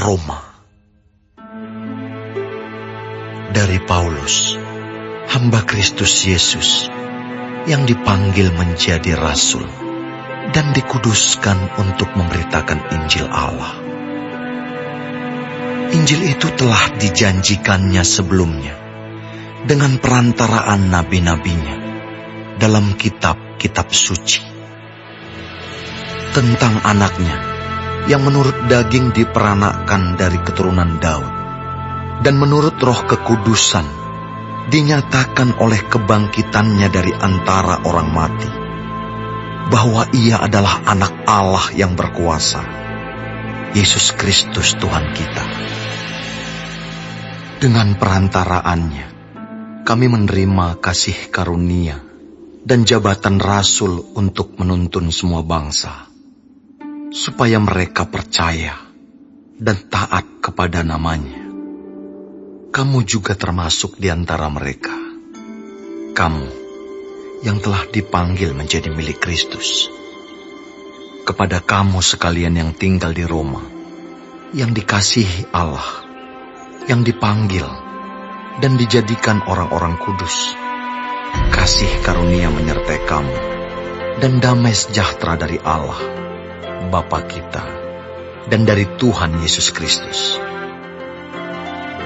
Roma. Dari Paulus, hamba Kristus Yesus, yang dipanggil menjadi rasul dan dikuduskan untuk memberitakan Injil Allah. Injil itu telah dijanjikannya sebelumnya dengan perantaraan nabi-nabinya dalam kitab-kitab suci. Tentang anaknya yang menurut daging diperanakkan dari keturunan Daud dan menurut roh kekudusan dinyatakan oleh kebangkitannya dari antara orang mati, bahwa ia adalah anak Allah yang berkuasa, Yesus Kristus Tuhan kita. Dengan perantaraannya, kami menerima kasih karunia dan jabatan rasul untuk menuntun semua bangsa, supaya mereka percaya dan taat kepada namanya. Kamu juga termasuk di antara mereka. Kamu yang telah dipanggil menjadi milik Kristus. Kepada kamu sekalian yang tinggal di Roma, yang dikasihi Allah, yang dipanggil dan dijadikan orang-orang kudus, kasih karunia menyertai kamu, dan damai sejahtera dari Allah, Bapa kita, dan dari Tuhan Yesus Kristus.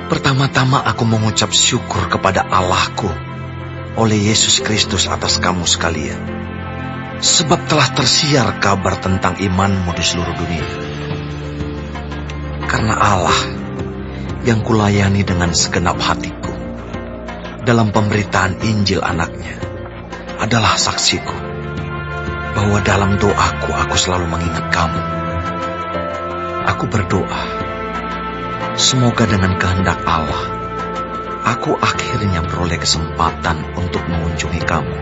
Pertama-tama aku mengucap syukur kepada Allahku oleh Yesus Kristus atas kamu sekalian, sebab telah tersiar kabar tentang imanmu di seluruh dunia. Karena Allah yang kulayani dengan segenap hatiku dalam pemberitaan Injil anaknya adalah saksiku, bahwa dalam doaku aku selalu mengingat kamu. Aku berdoa, semoga dengan kehendak Allah, aku akhirnya beroleh kesempatan untuk mengunjungi kamu.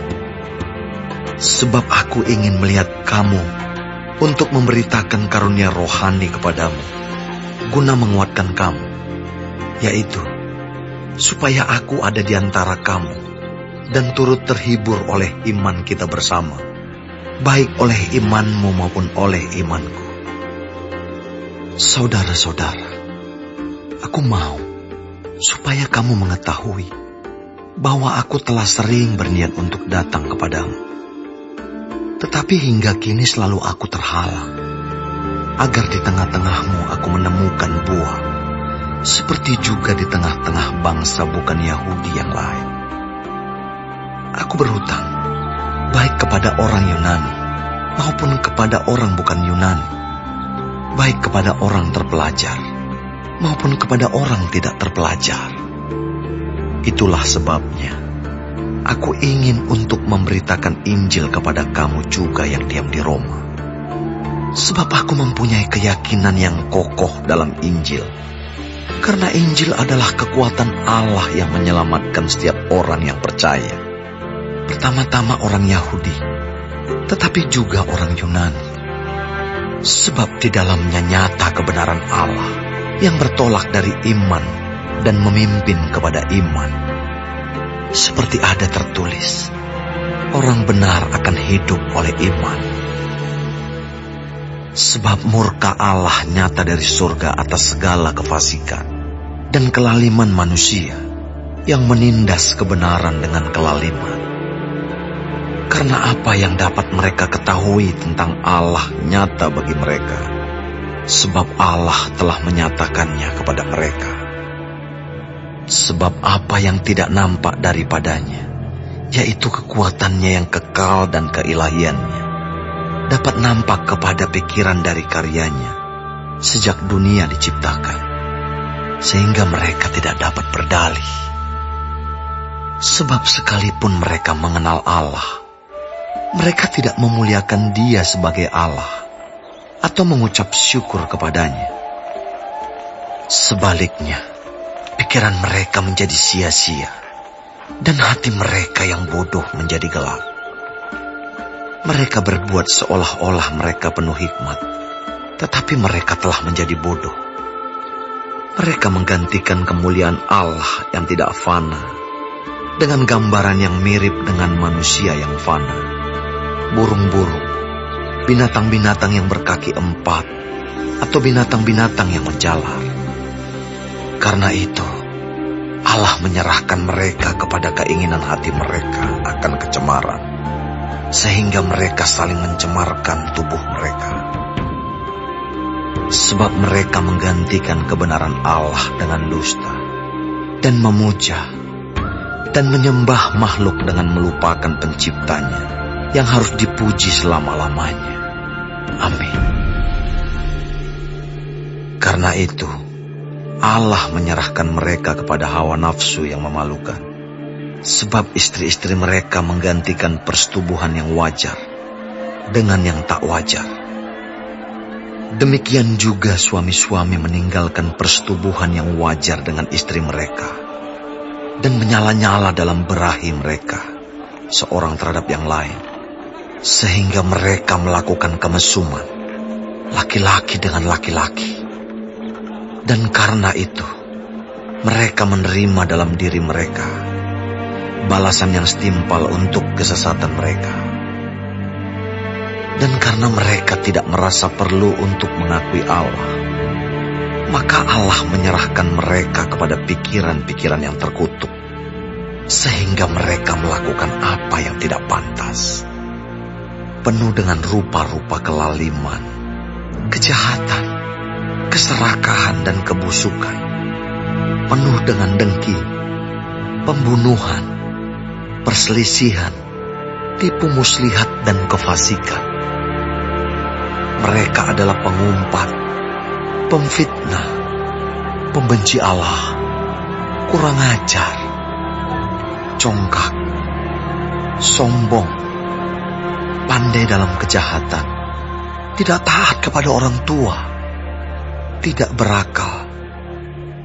Sebab aku ingin melihat kamu untuk memberitakan karunia rohani kepadamu, guna menguatkan kamu, yaitu supaya aku ada di antara kamu dan turut terhibur oleh iman kita bersama, baik oleh imanmu maupun oleh imanku. Saudara-saudara, aku mau supaya kamu mengetahui bahwa aku telah sering berniat untuk datang kepadamu. Tetapi hingga kini selalu aku terhalang, agar di tengah-tengahmu aku menemukan buah, seperti juga di tengah-tengah bangsa bukan Yahudi yang lain. Aku berhutang, baik kepada orang Yunani maupun kepada orang bukan Yunani, baik kepada orang terpelajar maupun kepada orang tidak terpelajar. Itulah sebabnya aku ingin untuk memberitakan Injil kepada kamu juga yang diam di Roma. Sebab aku mempunyai keyakinan yang kokoh dalam Injil, karena Injil adalah kekuatan Allah yang menyelamatkan setiap orang yang percaya. Pertama-tama orang Yahudi, tetapi juga orang Yunani. Sebab di dalamnya nyata kebenaran Allah yang bertolak dari iman dan memimpin kepada iman. Seperti ada tertulis, orang benar akan hidup oleh iman. Sebab murka Allah nyata dari surga atas segala kefasikan dan kelaliman manusia yang menindas kebenaran dengan kelaliman. Karena apa yang dapat mereka ketahui tentang Allah nyata bagi mereka, sebab Allah telah menyatakannya kepada mereka. Sebab apa yang tidak nampak daripadanya, yaitu kekuatannya yang kekal dan keilahiannya, dapat nampak kepada pikiran dari karyanya sejak dunia diciptakan, sehingga mereka tidak dapat berdalih. Sebab sekalipun mereka mengenal Allah, mereka tidak memuliakan Dia sebagai Allah atau mengucap syukur kepadanya. Sebaliknya, pikiran mereka menjadi sia-sia, dan hati mereka yang bodoh menjadi gelap. Mereka berbuat seolah-olah mereka penuh hikmat, tetapi mereka telah menjadi bodoh. Mereka menggantikan kemuliaan Allah yang tidak fana dengan gambaran yang mirip dengan manusia yang fana, burung-burung, binatang-binatang yang berkaki empat, atau binatang-binatang yang menjalar. karena itu, Allah menyerahkan mereka kepada keinginan hati mereka akan kecemaran, sehingga mereka saling mencemarkan tubuh mereka. Sebab mereka menggantikan kebenaran Allah dengan dusta, dan memuja dan menyembah makhluk dengan melupakan penciptanya yang harus dipuji selama-lamanya. Amin. Karena itu, Allah menyerahkan mereka kepada hawa nafsu yang memalukan, sebab istri-istri mereka menggantikan persetubuhan yang wajar dengan yang tak wajar. Demikian juga suami-suami meninggalkan persetubuhan yang wajar dengan istri mereka dan menyala-nyala dalam berahi mereka seorang terhadap yang lain, sehingga mereka melakukan kemesuman laki-laki dengan laki-laki. Dan karena itu, mereka menerima dalam diri mereka balasan yang setimpal untuk kesesatan mereka. Dan karena mereka tidak merasa perlu untuk mengakui Allah, maka Allah menyerahkan mereka kepada pikiran-pikiran yang terkutuk, sehingga mereka melakukan apa yang tidak pantas, penuh dengan rupa-rupa kelaliman, kejahatan, keserakahan dan kebusukan, penuh dengan dengki, pembunuhan, perselisihan, tipu muslihat dan kefasikan. Mereka adalah pengumpat, pemfitnah, pembenci Allah, kurang ajar, congkak, sombong, pandai dalam kejahatan, tidak taat kepada orang tua, tidak berakal,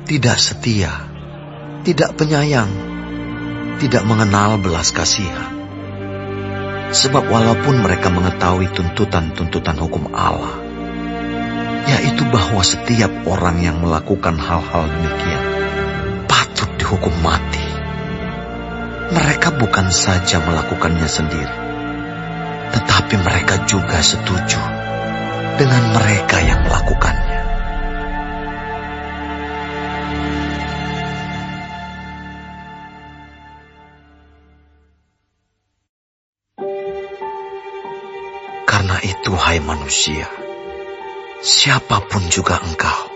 tidak setia, tidak penyayang, tidak mengenal belas kasihan. Sebab walaupun mereka mengetahui tuntutan-tuntutan hukum Allah, yaitu bahwa setiap orang yang melakukan hal-hal demikian patut dihukum mati, mereka bukan saja melakukannya sendiri, tetapi mereka juga setuju dengan mereka yang melakukannya. Karena itu, hai manusia, siapapun juga engkau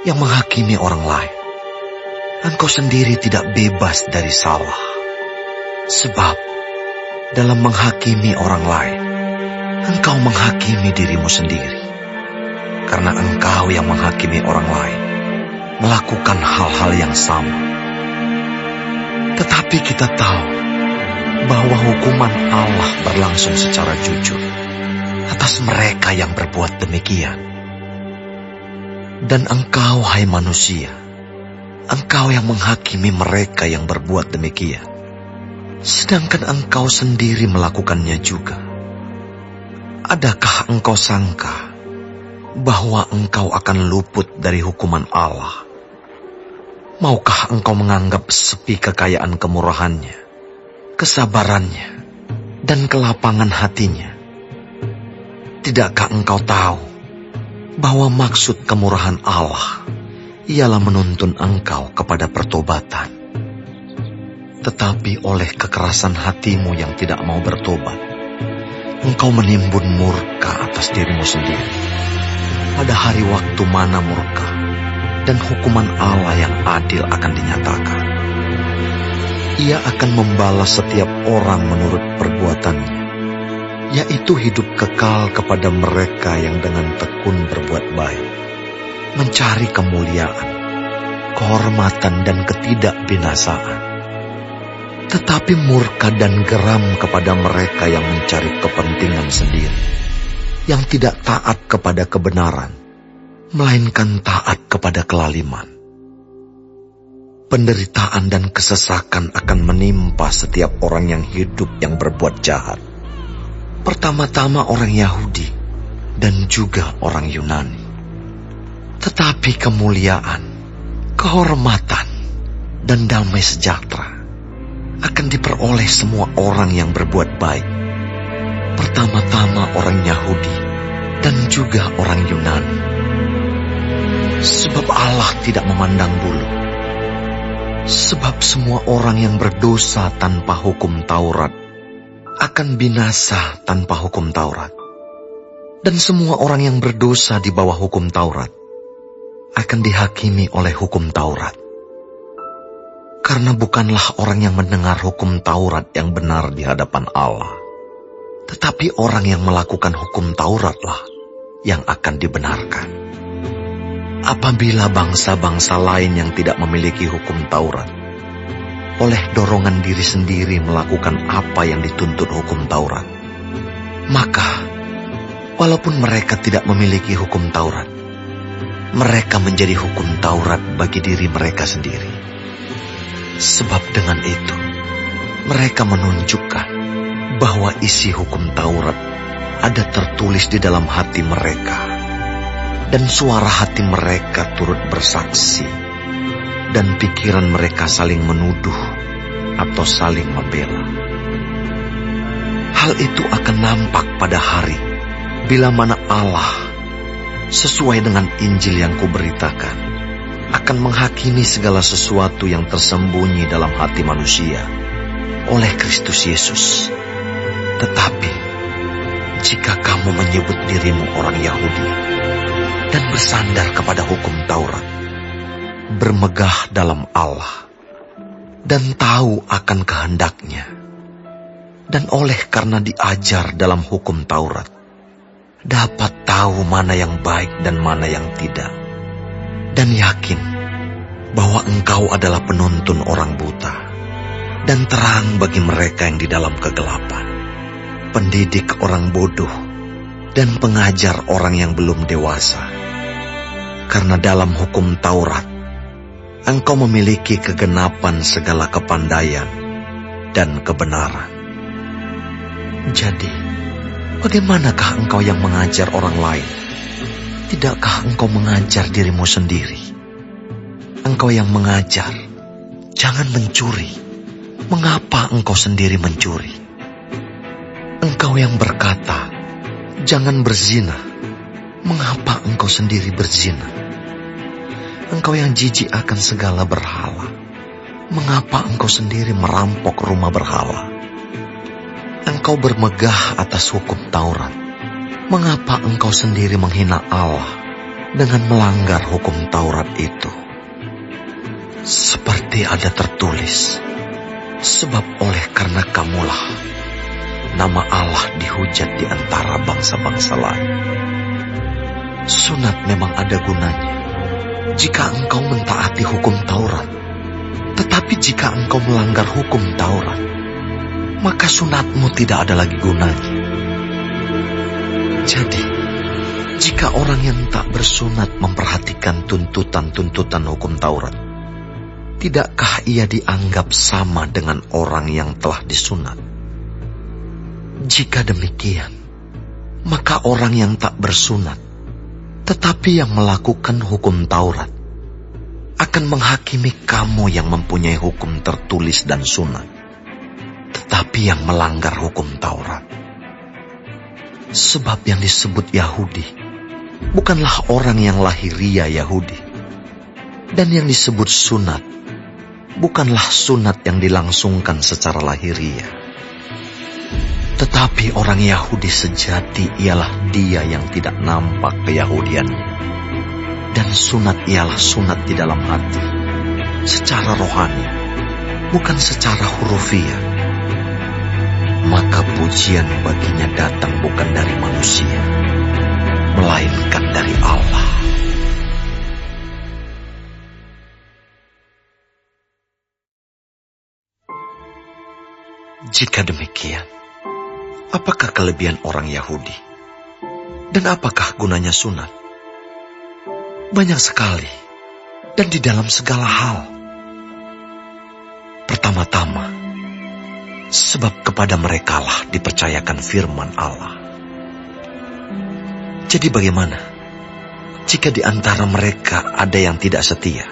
yang menghakimi orang lain, engkau sendiri tidak bebas dari salah. Sebab dalam menghakimi orang lain, engkau menghakimi dirimu sendiri. Karena engkau yang menghakimi orang lain melakukan hal-hal yang sama. Tetapi kita tahu bahwa hukuman Allah berlangsung secara jujur atas mereka yang berbuat demikian. Dan engkau, hai manusia, engkau yang menghakimi mereka yang berbuat demikian, sedangkan engkau sendiri melakukannya juga. Adakah engkau sangka bahwa engkau akan luput dari hukuman Allah? Maukah engkau menganggap sepi kekayaan kemurahannya, kesabarannya, dan kelapangan hatinya? Tidakkah engkau tahu bahwa maksud kemurahan Allah ialah menuntun engkau kepada pertobatan? Tetapi oleh kekerasan hatimu yang tidak mau bertobat, engkau menimbun murka atas dirimu sendiri. Pada hari waktu mana murka dan hukuman Allah yang adil akan dinyatakan. Ia akan membalas setiap orang menurut perbuatannya, yaitu hidup kekal kepada mereka yang dengan tekun berbuat baik, mencari kemuliaan, kehormatan dan ketidakbinasaan. Tetapi murka dan geram kepada mereka yang mencari kepentingan sendiri, yang tidak taat kepada kebenaran, melainkan taat kepada kelaliman. Penderitaan dan kesesakan akan menimpa setiap orang yang hidup yang berbuat jahat. Pertama-tama orang Yahudi dan juga orang Yunani. Tetapi kemuliaan, kehormatan, dan damai sejahtera akan diperoleh semua orang yang berbuat baik. Pertama-tama orang Yahudi dan juga orang Yunani. Sebab Allah tidak memandang bulu. Sebab semua orang yang berdosa tanpa hukum Taurat akan binasa tanpa hukum Taurat. Dan semua orang yang berdosa di bawah hukum Taurat akan dihakimi oleh hukum Taurat. Karena bukanlah orang yang mendengar hukum Taurat yang benar di hadapan Allah, tetapi orang yang melakukan hukum Tauratlah yang akan dibenarkan. Apabila bangsa-bangsa lain yang tidak memiliki hukum Taurat, oleh dorongan diri sendiri melakukan apa yang dituntut hukum Taurat, maka walaupun mereka tidak memiliki hukum Taurat, mereka menjadi hukum Taurat bagi diri mereka sendiri. Sebab dengan itu, mereka menunjukkan bahwa isi hukum Taurat ada tertulis di dalam hati mereka, dan suara hati mereka turut bersaksi, dan pikiran mereka saling menuduh atau saling membela. Hal itu akan nampak pada hari bila mana Allah, sesuai dengan Injil yang kuberitakan, akan menghakimi segala sesuatu yang tersembunyi dalam hati manusia oleh Kristus Yesus. Tetapi, jika kamu menyebut dirimu orang Yahudi dan bersandar kepada hukum Taurat, bermegah dalam Allah, dan tahu akan kehendaknya, dan oleh karena diajar dalam hukum Taurat, dapat tahu mana yang baik dan mana yang tidak, dan yakin bahwa engkau adalah penuntun orang buta dan terang bagi mereka yang di dalam kegelapan, pendidik orang bodoh dan pengajar orang yang belum dewasa. Karena dalam hukum Taurat, engkau memiliki kegenapan segala kepandaian dan kebenaran. Jadi, bagaimanakah engkau yang mengajar orang lain? Tidakkah engkau mengajar dirimu sendiri? Engkau yang mengajar, jangan mencuri. Mengapa engkau sendiri mencuri? Engkau yang berkata, jangan berzina. Mengapa engkau sendiri berzina? Engkau yang jijik akan segala berhala. Mengapa engkau sendiri merampok rumah berhala? Engkau bermegah atas hukum Taurat. Mengapa engkau sendiri menghina Allah dengan melanggar hukum Taurat itu? Seperti ada tertulis, sebab oleh karena kamulah nama Allah dihujat di antara bangsa-bangsa lain. Sunat memang ada gunanya jika engkau mentaati hukum Taurat. Tetapi jika engkau melanggar hukum Taurat, maka sunatmu tidak ada lagi gunanya. Jadi, jika orang yang tak bersunat memperhatikan tuntutan-tuntutan hukum Taurat, tidakkah ia dianggap sama dengan orang yang telah disunat? Jika demikian, maka orang yang tak bersunat, tetapi yang melakukan hukum Taurat, akan menghakimi kamu yang mempunyai hukum tertulis dan sunat, tetapi yang melanggar hukum Taurat. Sebab yang disebut Yahudi bukanlah orang yang lahiriah Yahudi, dan yang disebut sunat bukanlah sunat yang dilangsungkan secara lahiriah. Tetapi orang Yahudi sejati ialah dia yang tidak nampak keyahudiannya, dan sunat ialah sunat di dalam hati, secara rohani, bukan secara hurufiah. Maka pujian baginya datang bukan dari manusia, melainkan dari Allah. Jika demikian, apakah kelebihan orang Yahudi? Dan apakah gunanya sunat? Banyak sekali, dan di dalam segala hal. Pertama-tama, sebab kepada merekalah dipercayakan firman Allah. Jadi bagaimana jika di antara mereka ada yang tidak setia?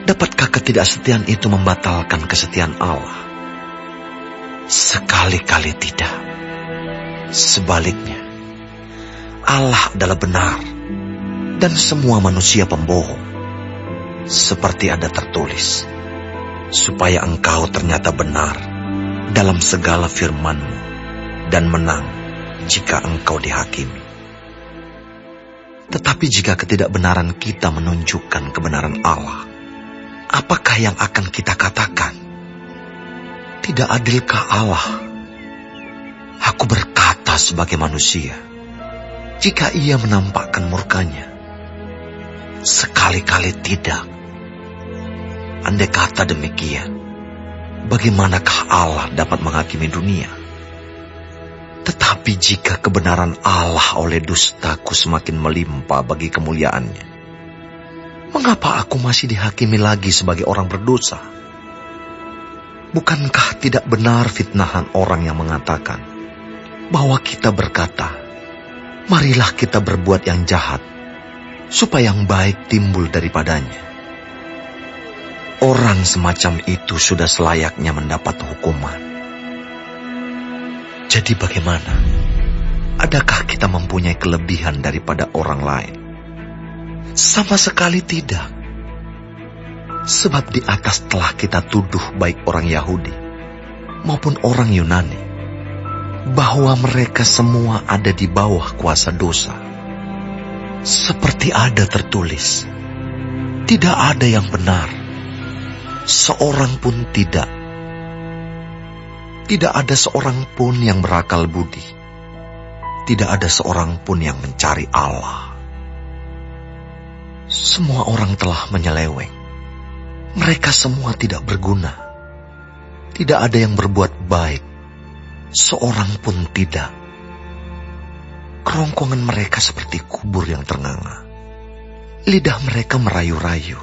Dapatkah ketidaksetiaan itu membatalkan kesetiaan Allah? Sekali-kali tidak. Sebaliknya, Allah adalah benar, dan semua manusia pembohong, seperti ada tertulis, supaya engkau ternyata benar dalam segala firman-Mu dan menang jika engkau dihakimi. Tetapi jika ketidakbenaran kita menunjukkan kebenaran Allah, apakah yang akan kita katakan? Tidak adilkah Allah? Aku berkata sebagai manusia, jika Ia menampakkan murka-Nya. Sekali-kali tidak. Andai kata demikian, bagaimanakah Allah dapat menghakimi dunia? Tetapi jika kebenaran Allah oleh dustaku semakin melimpah bagi kemuliaan-Nya, mengapa aku masih dihakimi lagi sebagai orang berdosa? Bukankah tidak benar fitnahan orang yang mengatakan bahwa kita berkata, marilah kita berbuat yang jahat, supaya yang baik timbul daripadanya. Orang semacam itu sudah selayaknya mendapat hukuman. Jadi bagaimana? Adakah kita mempunyai kelebihan daripada orang lain? Sama sekali tidak. Sebab di atas telah kita tuduh baik orang Yahudi maupun orang Yunani, bahwa mereka semua ada di bawah kuasa dosa. Seperti ada tertulis, tidak ada yang benar, seorang pun tidak. Tidak ada seorang pun yang berakal budi. Tidak ada seorang pun yang mencari Allah. Semua orang telah menyeleweng. Mereka semua tidak berguna. Tidak ada yang berbuat baik, seorang pun tidak. Kerongkongan mereka seperti kubur yang ternganga. Lidah mereka merayu-rayu.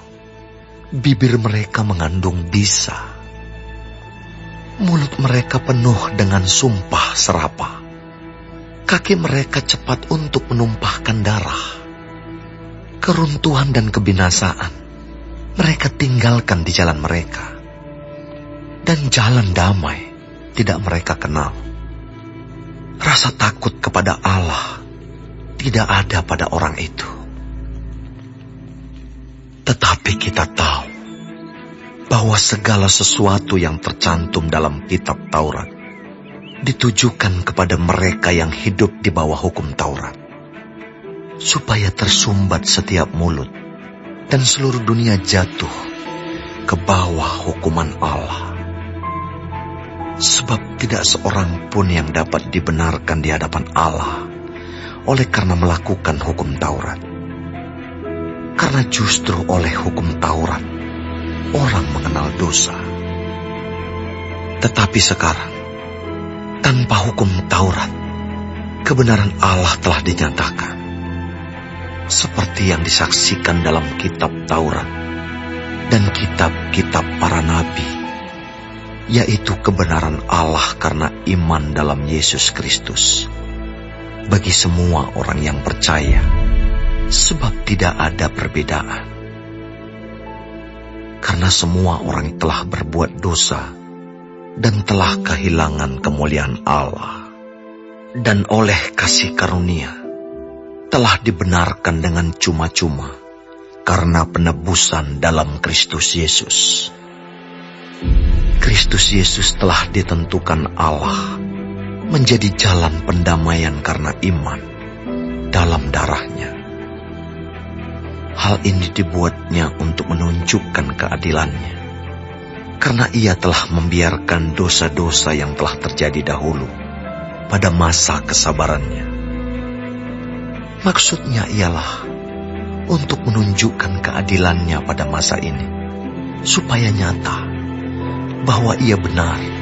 Bibir mereka mengandung bisa. Mulut mereka penuh dengan sumpah serapah. Kaki mereka cepat untuk menumpahkan darah. Keruntuhan dan kebinasaan mereka tinggalkan di jalan mereka. Dan jalan damai tidak mereka kenal. Rasa takut kepada Allah tidak ada pada orang itu. Tetapi kita tahu bahwa segala sesuatu yang tercantum dalam kitab Taurat ditujukan kepada mereka yang hidup di bawah hukum Taurat, supaya tersumbat setiap mulut dan seluruh dunia jatuh ke bawah hukuman Allah. Sebab tidak seorang pun yang dapat dibenarkan di hadapan Allah oleh karena melakukan hukum Taurat. Karena justru oleh hukum Taurat, orang mengenal dosa. Tetapi sekarang, tanpa hukum Taurat, kebenaran Allah telah dinyatakan. Seperti yang disaksikan dalam kitab Taurat dan kitab-kitab para nabi, yaitu kebenaran Allah karena iman dalam Yesus Kristus bagi semua orang yang percaya, sebab tidak ada perbedaan. Karena semua orang telah berbuat dosa dan telah kehilangan kemuliaan Allah, dan oleh kasih karunia telah dibenarkan dengan cuma-cuma karena penebusan dalam Kristus Yesus. Kristus Yesus telah ditentukan Allah menjadi jalan pendamaian karena iman dalam darah-Nya. Hal ini dibuatnya untuk menunjukkan keadilan-Nya, karena Ia telah membiarkan dosa-dosa yang telah terjadi dahulu pada masa kesabaran-Nya. Maksudnya ialah untuk menunjukkan keadilan-Nya pada masa ini, supaya nyata bahwa Ia benar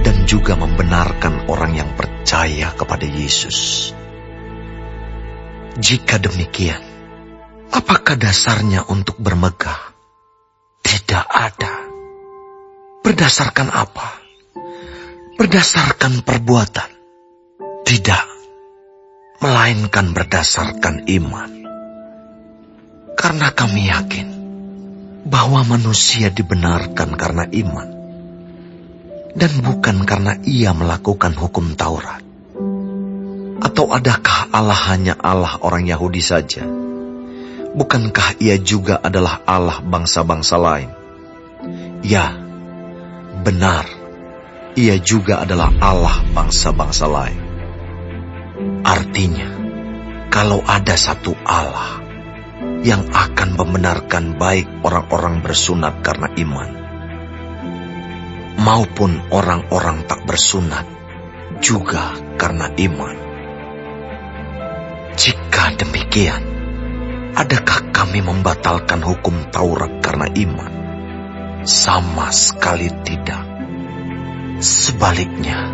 dan juga membenarkan orang yang percaya kepada Yesus. Jika demikian, apakah dasarnya untuk bermegah? Tidak ada. Berdasarkan apa? Berdasarkan perbuatan? Tidak. Melainkan berdasarkan iman. Karena kami yakin bahwa manusia dibenarkan karena iman, dan bukan karena ia melakukan hukum Taurat. Atau adakah Allah hanya Allah orang Yahudi saja, Bukankah ia juga adalah Allah bangsa-bangsa lain? Ya, benar, ia juga adalah Allah bangsa-bangsa lain. Artinya, kalau ada satu Allah yang akan membenarkan baik orang-orang bersunat karena iman, maupun orang-orang tak bersunat juga karena iman. Jika demikian, adakah kami membatalkan hukum Taurat karena iman? Sama sekali tidak. Sebaliknya,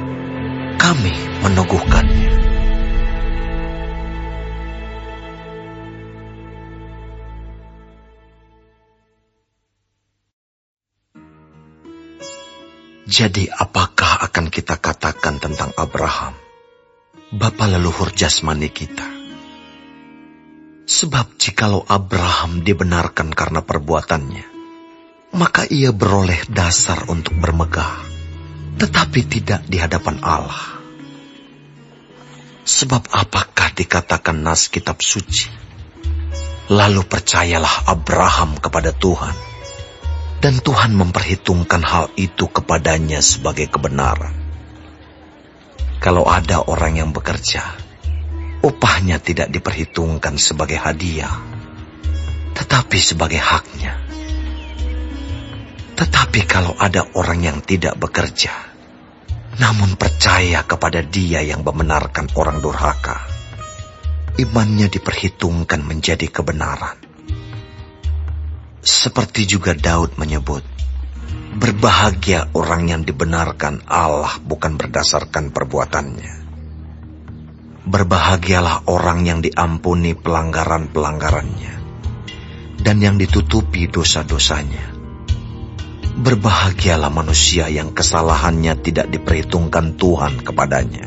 kami meneguhkannya. Jadi apakah akan kita katakan tentang Abraham, bapa leluhur jasmani kita? Sebab jikalau Abraham dibenarkan karena perbuatannya, maka ia beroleh dasar untuk bermegah, tetapi tidak di hadapan Allah. Sebab apakah dikatakan nas kitab suci? Lalu percayalah Abraham kepada Tuhan, dan Tuhan memperhitungkan hal itu kepadanya sebagai kebenaran. Kalau ada orang yang bekerja, upahnya tidak diperhitungkan sebagai hadiah, tetapi sebagai haknya. Tetapi kalau ada orang yang tidak bekerja, namun percaya kepada Dia yang membenarkan orang durhaka, imannya diperhitungkan menjadi kebenaran. Seperti juga Daud menyebut, berbahagia orang yang dibenarkan Allah bukan berdasarkan perbuatannya. Berbahagialah orang yang diampuni pelanggaran-pelanggarannya, dan yang ditutupi dosa-dosanya. Berbahagialah manusia yang kesalahannya tidak diperhitungkan Tuhan kepadanya.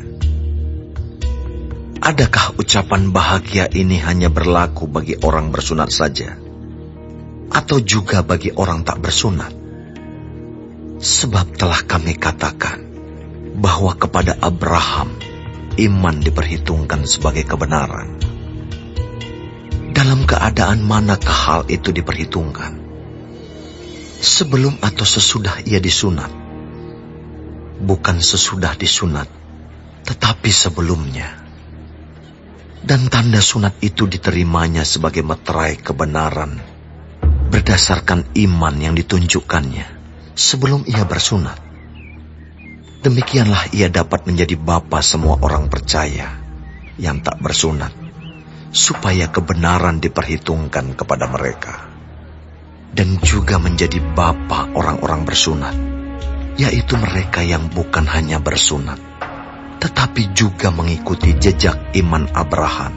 Adakah ucapan bahagia ini hanya berlaku bagi orang bersunat saja, atau juga bagi orang tak bersunat? Sebab telah kami katakan bahwa kepada Abraham iman diperhitungkan sebagai kebenaran. Dalam keadaan manakah hal itu diperhitungkan? Sebelum atau sesudah ia disunat? Bukan sesudah disunat, tetapi sebelumnya. Dan tanda sunat itu diterimanya sebagai meterai kebenaran berdasarkan iman yang ditunjukkannya sebelum ia bersunat. Demikianlah ia dapat menjadi bapa semua orang percaya yang tak bersunat, supaya kebenaran diperhitungkan kepada mereka. Dan juga menjadi bapa orang-orang bersunat, yaitu mereka yang bukan hanya bersunat, tetapi juga mengikuti jejak iman Abraham,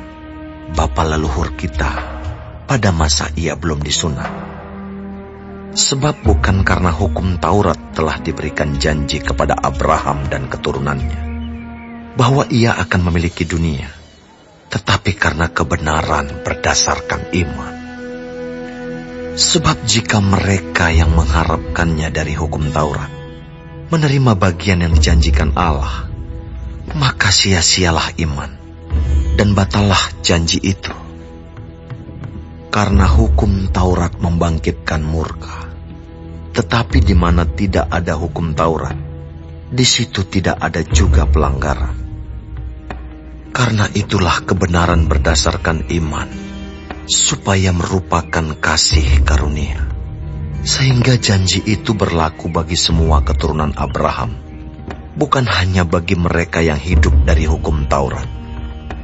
bapa leluhur kita, pada masa ia belum disunat. Sebab bukan karena hukum Taurat telah diberikan janji kepada Abraham dan keturunannya, bahwa ia akan memiliki dunia, tetapi karena kebenaran berdasarkan iman. Sebab jika mereka yang mengharapkannya dari hukum Taurat menerima bagian yang dijanjikan Allah, maka sia-sialah iman, dan batallah janji itu. Karena hukum Taurat membangkitkan murka, tetapi di mana tidak ada hukum Taurat, di situ tidak ada juga pelanggaran. Karena itulah kebenaran berdasarkan iman, supaya merupakan kasih karunia, sehingga janji itu berlaku bagi semua keturunan Abraham, bukan hanya bagi mereka yang hidup dari hukum Taurat,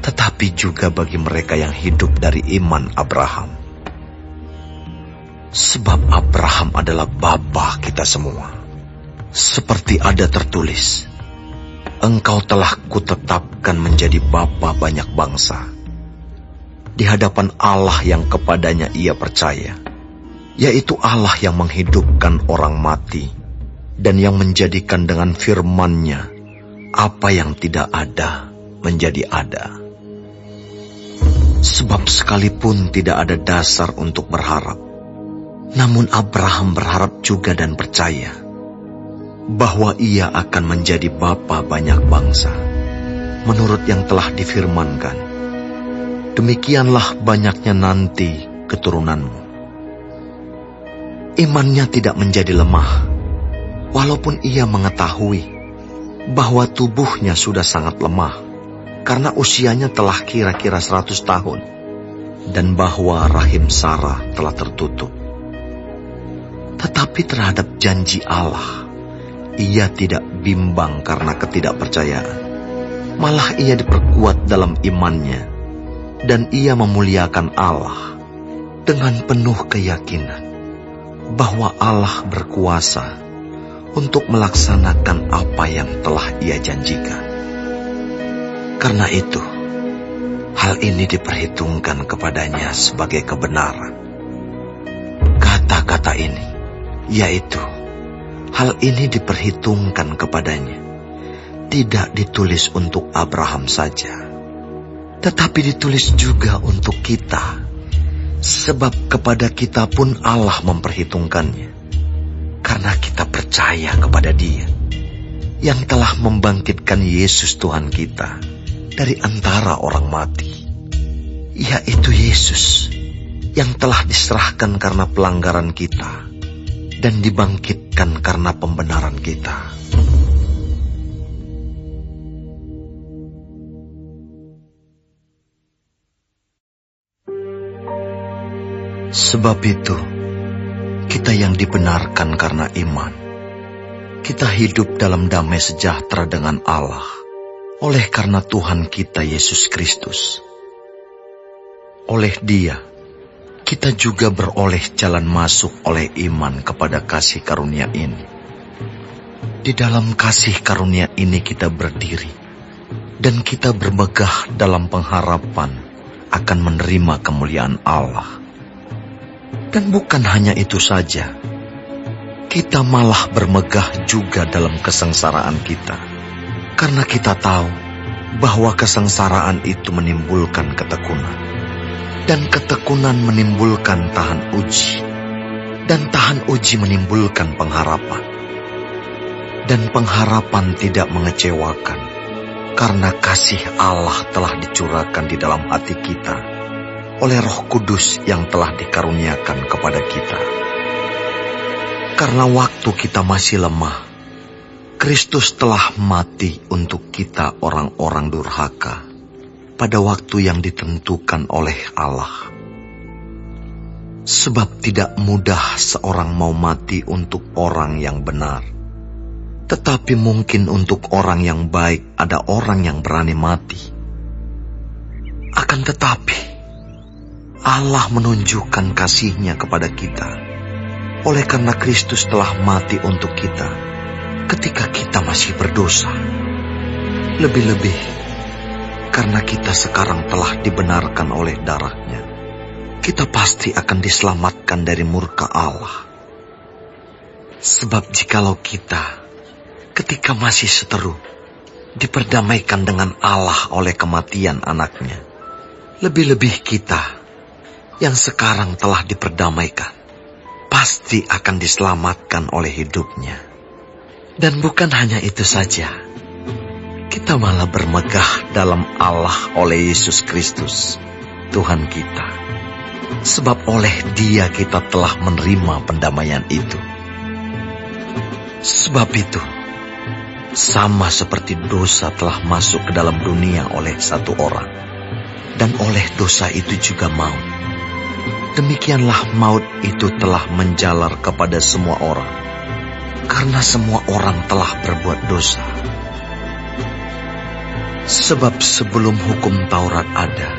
tetapi juga bagi mereka yang hidup dari iman Abraham. Sebab Abraham adalah bapa kita semua. Seperti ada tertulis, engkau telah kutetapkan menjadi bapa banyak bangsa, di hadapan Allah yang kepadanya ia percaya, yaitu Allah yang menghidupkan orang mati, dan yang menjadikan dengan firman-Nya apa yang tidak ada menjadi ada. Sebab sekalipun tidak ada dasar untuk berharap, namun Abraham berharap juga dan percaya bahwa ia akan menjadi bapa banyak bangsa, menurut yang telah difirmankan, demikianlah banyaknya nanti keturunanmu. Imannya tidak menjadi lemah, walaupun ia mengetahui bahwa tubuhnya sudah sangat lemah, karena usianya telah kira-kira 100 tahun, dan bahwa rahim Sarah telah tertutup. Tetapi terhadap janji Allah, ia tidak bimbang karena ketidakpercayaan. Malah ia diperkuat dalam imannya, dan ia memuliakan Allah dengan penuh keyakinan bahwa Allah berkuasa untuk melaksanakan apa yang telah ia janjikan. Karena itu, hal ini diperhitungkan kepadanya sebagai kebenaran. Kata-kata ini, yaitu hal ini diperhitungkan kepadanya, tidak ditulis untuk Abraham saja, tetapi ditulis juga untuk kita, sebab kepada kita pun Allah memperhitungkannya, karena kita percaya kepada Dia yang telah membangkitkan Yesus Tuhan kita dari antara orang mati, yaitu Yesus yang telah diserahkan karena pelanggaran kita dan dibangkitkan karena pembenaran kita. Sebab itu, kita yang dibenarkan karena iman, kita hidup dalam damai sejahtera dengan Allah, oleh karena Tuhan kita Yesus Kristus. Oleh Dia, kita juga beroleh jalan masuk oleh iman kepada kasih karunia ini. Di dalam kasih karunia ini kita berdiri, dan kita bermegah dalam pengharapan akan menerima kemuliaan Allah. Dan bukan hanya itu saja, kita malah bermegah juga dalam kesengsaraan kita, karena kita tahu bahwa kesengsaraan itu menimbulkan ketekunan, dan ketekunan menimbulkan tahan uji, dan tahan uji menimbulkan pengharapan. Dan pengharapan tidak mengecewakan, karena kasih Allah telah dicurahkan di dalam hati kita oleh Roh Kudus yang telah dikaruniakan kepada kita. Karena waktu kita masih lemah, Kristus telah mati untuk kita orang-orang durhaka pada waktu yang ditentukan oleh Allah. Sebab tidak mudah seorang mau mati untuk orang yang benar, tetapi mungkin untuk orang yang baik ada orang yang berani mati. Akan tetapi, Allah menunjukkan kasih-Nya kepada kita, oleh karena Kristus telah mati untuk kita ketika kita masih berdosa. Lebih-lebih, karena kita sekarang telah dibenarkan oleh darah-Nya, kita pasti akan diselamatkan dari murka Allah. Sebab jikalau kita, ketika masih seteru, diperdamaikan dengan Allah oleh kematian anaknya, lebih-lebih kita yang sekarang telah diperdamaikan, pasti akan diselamatkan oleh hidupnya. Dan bukan hanya itu saja, kita malah bermegah dalam Allah oleh Yesus Kristus, Tuhan kita. Sebab oleh Dia kita telah menerima pendamaian itu. Sebab itu, sama seperti dosa telah masuk ke dalam dunia oleh satu orang, dan oleh dosa itu juga maut, demikianlah maut itu telah menjalar kepada semua orang, karena semua orang telah berbuat dosa. Sebab sebelum hukum Taurat ada,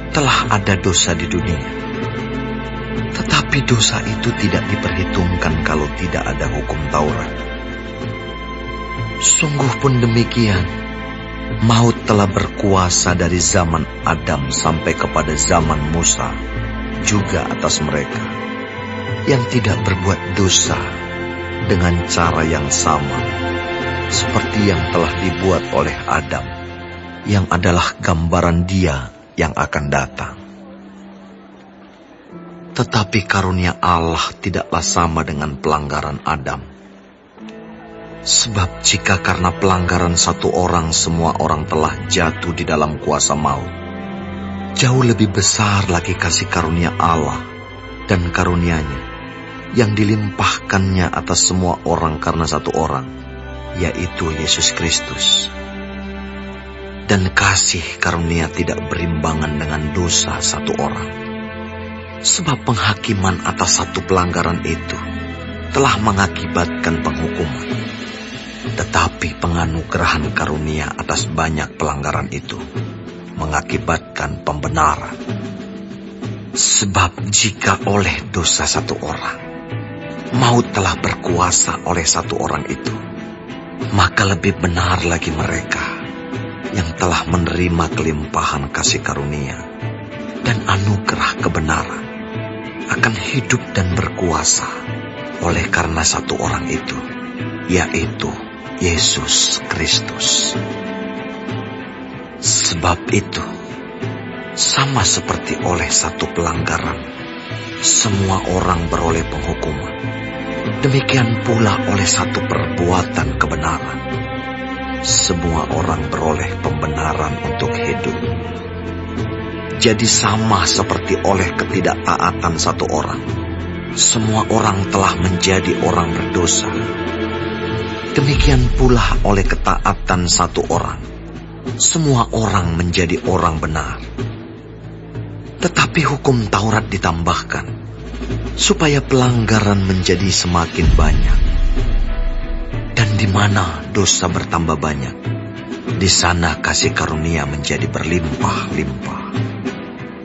telah ada dosa di dunia. Tetapi dosa itu tidak diperhitungkan kalau tidak ada hukum Taurat. Sungguh pun demikian, maut telah berkuasa dari zaman Adam sampai kepada zaman Musa, juga atas mereka yang tidak berbuat dosa dengan cara yang sama seperti yang telah dibuat oleh Adam, yang adalah gambaran Dia yang akan datang. Tetapi karunia Allah tidaklah sama dengan pelanggaran Adam. Sebab jika karena pelanggaran satu orang semua orang telah jatuh di dalam kuasa maut, Jauh lebih besar lagi kasih karunia Allah dan karunia-Nya yang dilimpahkannya atas semua orang karena satu orang, yaitu Yesus Kristus. Dan kasih karunia tidak berimbangan dengan dosa satu orang. Sebab penghakiman atas satu pelanggaran itu telah mengakibatkan penghukuman. Tetapi penganugerahan karunia atas banyak pelanggaran itu mengakibatkan pembenaran. Sebab jika oleh dosa satu orang, maut telah berkuasa oleh satu orang itu, maka lebih benar lagi mereka yang telah menerima kelimpahan kasih karunia dan anugerah kebenaran akan hidup dan berkuasa oleh karena satu orang itu, yaitu Yesus Kristus. Sebab itu, sama seperti oleh satu pelanggaran, semua orang beroleh penghukuman. Demikian pula oleh satu perbuatan kebenaran, semua orang beroleh pembenaran untuk hidup. Jadi sama seperti oleh ketidaktaatan satu orang, semua orang telah menjadi orang berdosa. Demikian pula oleh ketaatan satu orang, semua orang menjadi orang benar. Tetapi hukum Taurat ditambahkan, supaya pelanggaran menjadi semakin banyak. Dan di mana dosa bertambah banyak, di sana kasih karunia menjadi berlimpah-limpah.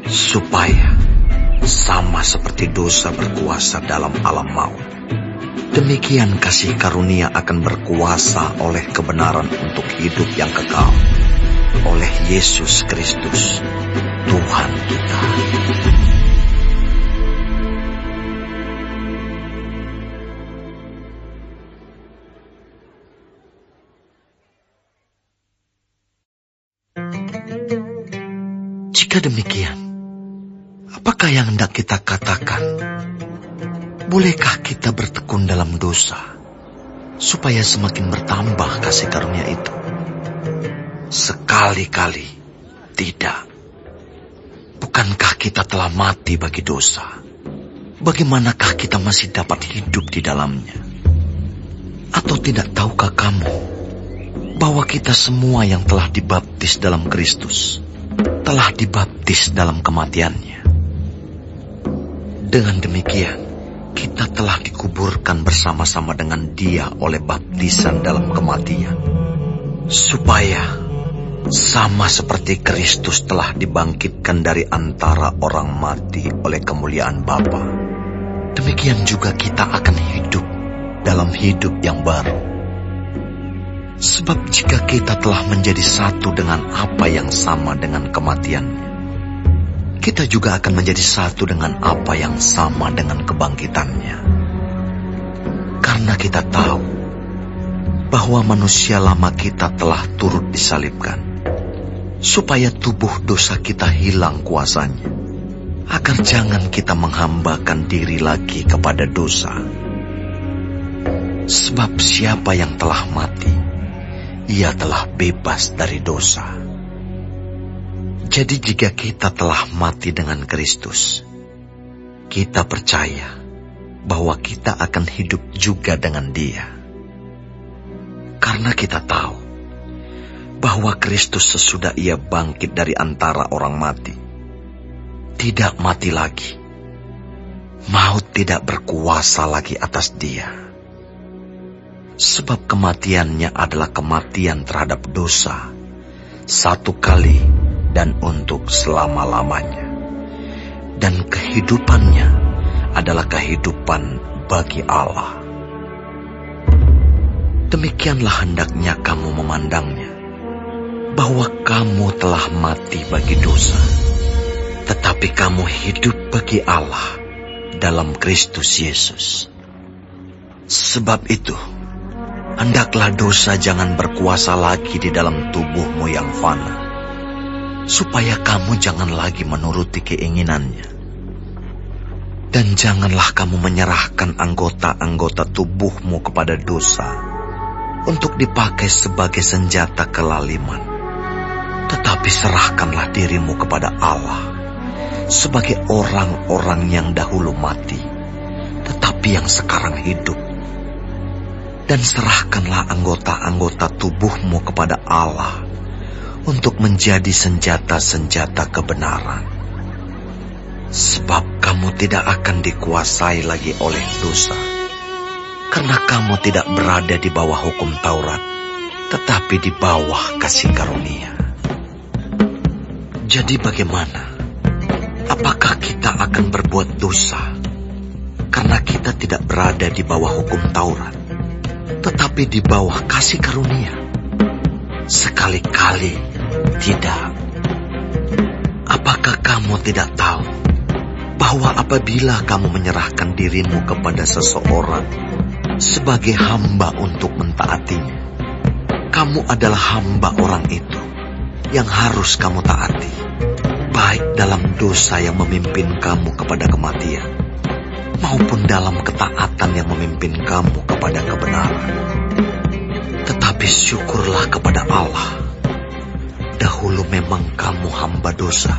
Supaya sama seperti dosa berkuasa dalam alam maut, demikian kasih karunia akan berkuasa oleh kebenaran untuk hidup yang kekal, oleh Yesus Kristus, Tuhan kita. Jika demikian, apakah yang hendak kita katakan? Bolehkah kita bertekun dalam dosa, supaya semakin bertambah kasih karunia itu? Sekali-kali tidak. Bukankah kita telah mati bagi dosa? Bagaimanakah kita masih dapat hidup di dalamnya? Atau tidak tahukah kamu bahwa kita semua yang telah dibaptis dalam Kristus telah dibaptis dalam kematiannya? Dengan demikian, kita telah dikuburkan bersama-sama dengan Dia oleh baptisan dalam kematian, supaya sama seperti Kristus telah dibangkitkan dari antara orang mati oleh kemuliaan Bapa, demikian juga kita akan hidup dalam hidup yang baru. Sebab jika kita telah menjadi satu dengan apa yang sama dengan kematiannya, kita juga akan menjadi satu dengan apa yang sama dengan kebangkitannya. Karena kita tahu bahwa manusia lama kita telah turut disalibkan, supaya tubuh dosa kita hilang kuasanya, agar jangan kita menghambakan diri lagi kepada dosa. Sebab siapa yang telah mati, ia telah bebas dari dosa. Jadi jika kita telah mati dengan Kristus, kita percaya bahwa kita akan hidup juga dengan Dia. Karena kita tahu bahwa Kristus sesudah Ia bangkit dari antara orang mati, tidak mati lagi. Maut tidak berkuasa lagi atas Dia. Sebab kematiannya adalah kematian terhadap dosa, satu kali dan untuk selama-lamanya. Dan kehidupannya adalah kehidupan bagi Allah. Demikianlah hendaknya kamu memandangnya, bahwa kamu telah mati bagi dosa, tetapi kamu hidup bagi Allah dalam Kristus Yesus. Sebab itu, hendaklah dosa jangan berkuasa lagi di dalam tubuhmu yang fana, supaya kamu jangan lagi menuruti keinginannya. Dan janganlah kamu menyerahkan anggota-anggota tubuhmu kepada dosa, untuk dipakai sebagai senjata kelaliman. Tetapi serahkanlah dirimu kepada Allah sebagai orang-orang yang dahulu mati, tetapi yang sekarang hidup. Dan serahkanlah anggota-anggota tubuhmu kepada Allah untuk menjadi senjata-senjata kebenaran. Sebab kamu tidak akan dikuasai lagi oleh dosa, karena kamu tidak berada di bawah hukum Taurat, tetapi di bawah kasih karunia. Jadi bagaimana? Apakah kita akan berbuat dosa karena kita tidak berada di bawah hukum Taurat, tetapi di bawah kasih karunia? Sekali-kali tidak. Apakah kamu tidak tahu bahwa apabila kamu menyerahkan dirimu kepada seseorang sebagai hamba untuk mentaatinya, kamu adalah hamba orang itu yang harus kamu taati, baik dalam dosa yang memimpin kamu kepada kematian, maupun dalam ketaatan yang memimpin kamu kepada kebenaran. Tetapi syukurlah kepada Allah, dahulu memang kamu hamba dosa,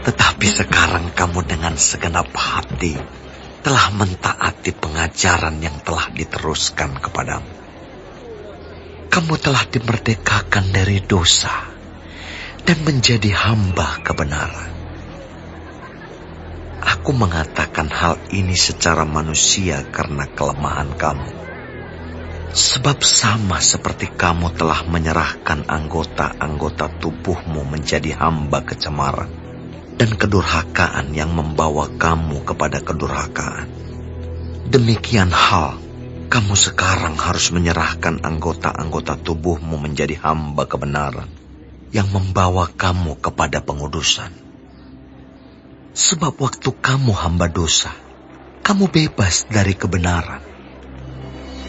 tetapi sekarang kamu dengan segenap hati telah mentaati pengajaran yang telah diteruskan kepadamu. Kamu telah dimerdekakan dari dosa dan menjadi hamba kebenaran. Aku mengatakan hal ini secara manusia karena kelemahan kamu. Sebab sama seperti kamu telah menyerahkan anggota-anggota tubuhmu menjadi hamba kecemaran dan kedurhakaan yang membawa kamu kepada kedurhakaan, demikian hal kamu sekarang harus menyerahkan anggota-anggota tubuhmu menjadi hamba kebenaran yang membawa kamu kepada pengudusan. Sebab waktu kamu hamba dosa, kamu bebas dari kebenaran.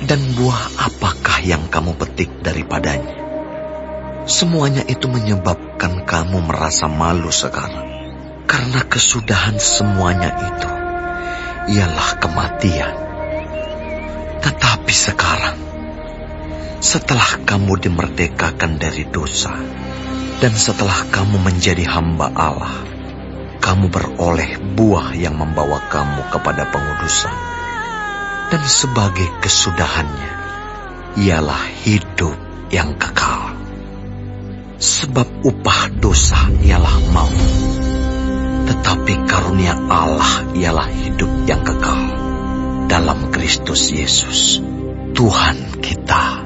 Dan buah apakah yang kamu petik daripadanya? Semuanya itu menyebabkan kamu merasa malu sekarang. Karena kesudahan semuanya itu ialah kematian. Tetapi sekarang, setelah kamu dimerdekakan dari dosa, dan setelah kamu menjadi hamba Allah, kamu beroleh buah yang membawa kamu kepada pengudusan. Dan sebagai kesudahannya, ialah hidup yang kekal. Sebab upah dosa ialah maut, tetapi karunia Allah ialah hidup yang kekal dalam Kristus Yesus, Tuhan kita.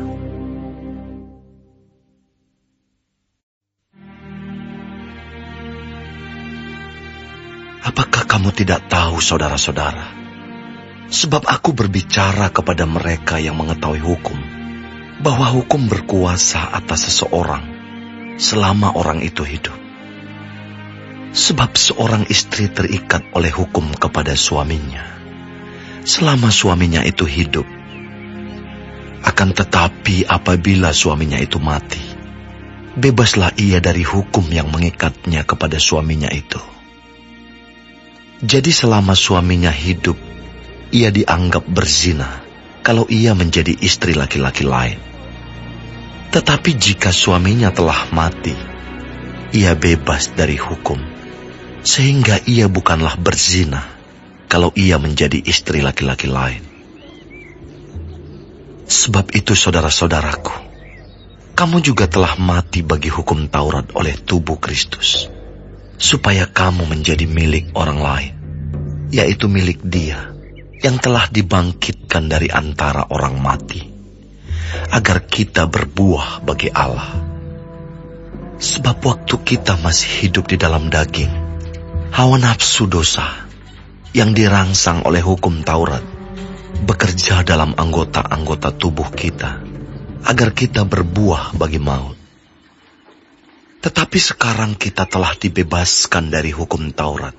Apakah kamu tidak tahu, saudara-saudara? Sebab aku berbicara kepada mereka yang mengetahui hukum, bahwa hukum berkuasa atas seseorang selama orang itu hidup. Sebab seorang istri terikat oleh hukum kepada suaminya selama suaminya itu hidup. Akan tetapi apabila suaminya itu mati, bebaslah ia dari hukum yang mengikatnya kepada suaminya itu. Jadi selama suaminya hidup, ia dianggap berzina kalau ia menjadi istri laki-laki lain. Tetapi jika suaminya telah mati, ia bebas dari hukum, sehingga ia bukanlah berzina kalau ia menjadi istri laki-laki lain. Sebab itu saudara-saudaraku, kamu juga telah mati bagi hukum Taurat oleh tubuh Kristus, supaya kamu menjadi milik orang lain, yaitu milik Dia yang telah dibangkitkan dari antara orang mati, agar kita berbuah bagi Allah. Sebab waktu kita masih hidup di dalam daging, hawa nafsu dosa yang dirangsang oleh hukum Taurat bekerja dalam anggota-anggota tubuh kita, agar kita berbuah bagi maut. Tetapi sekarang kita telah dibebaskan dari hukum Taurat,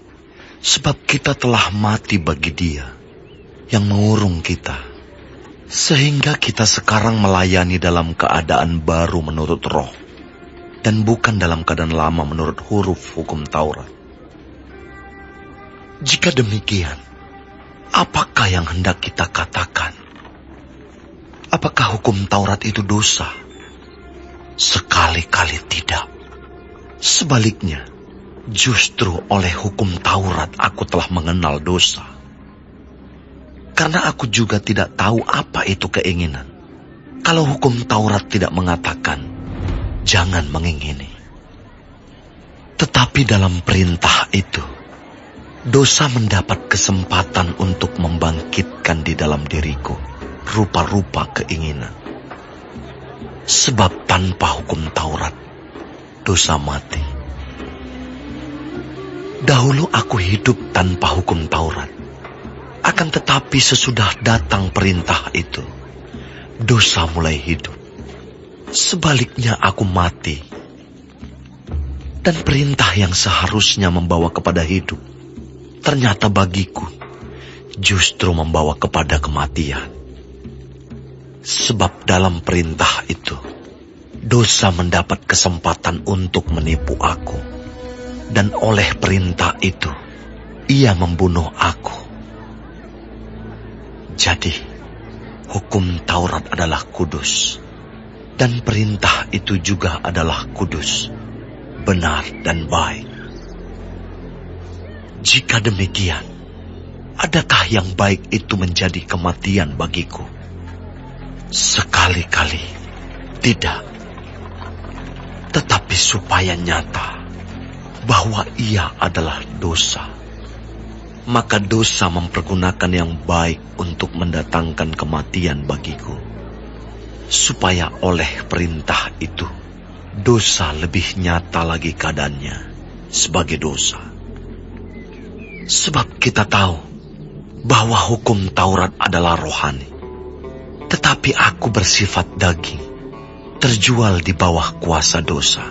sebab kita telah mati bagi Dia yang mengurung kita, sehingga kita sekarang melayani dalam keadaan baru menurut roh, dan bukan dalam keadaan lama menurut huruf hukum Taurat. Jika demikian, apakah yang hendak kita katakan? Apakah hukum Taurat itu dosa? Sekali-kali tidak. Sebaliknya, justru oleh hukum Taurat aku telah mengenal dosa. Karena aku juga tidak tahu apa itu keinginan. Kalau hukum Taurat tidak mengatakan, jangan mengingini. Tetapi dalam perintah itu, dosa mendapat kesempatan untuk membangkitkan di dalam diriku rupa-rupa keinginan. Sebab tanpa hukum Taurat, dosa mati. Dahulu aku hidup tanpa hukum Taurat. Akan tetapi sesudah datang perintah itu, dosa mulai hidup. Sebaliknya aku mati. Dan perintah yang seharusnya membawa kepada hidup, ternyata bagiku justru membawa kepada kematian. Sebab dalam perintah itu, dosa mendapat kesempatan untuk menipu aku. Dan oleh perintah itu, ia membunuh aku. Jadi, hukum Taurat adalah kudus. Dan perintah itu juga adalah kudus, benar dan baik. Jika demikian, adakah yang baik itu menjadi kematian bagiku? Sekali-kali tidak. Tetapi supaya nyata bahwa ia adalah dosa, maka dosa mempergunakan yang baik untuk mendatangkan kematian bagiku, supaya oleh perintah itu dosa lebih nyata lagi keadaannya sebagai dosa. Sebab kita tahu bahwa hukum Taurat adalah rohani, tetapi aku bersifat daging, terjual di bawah kuasa dosa.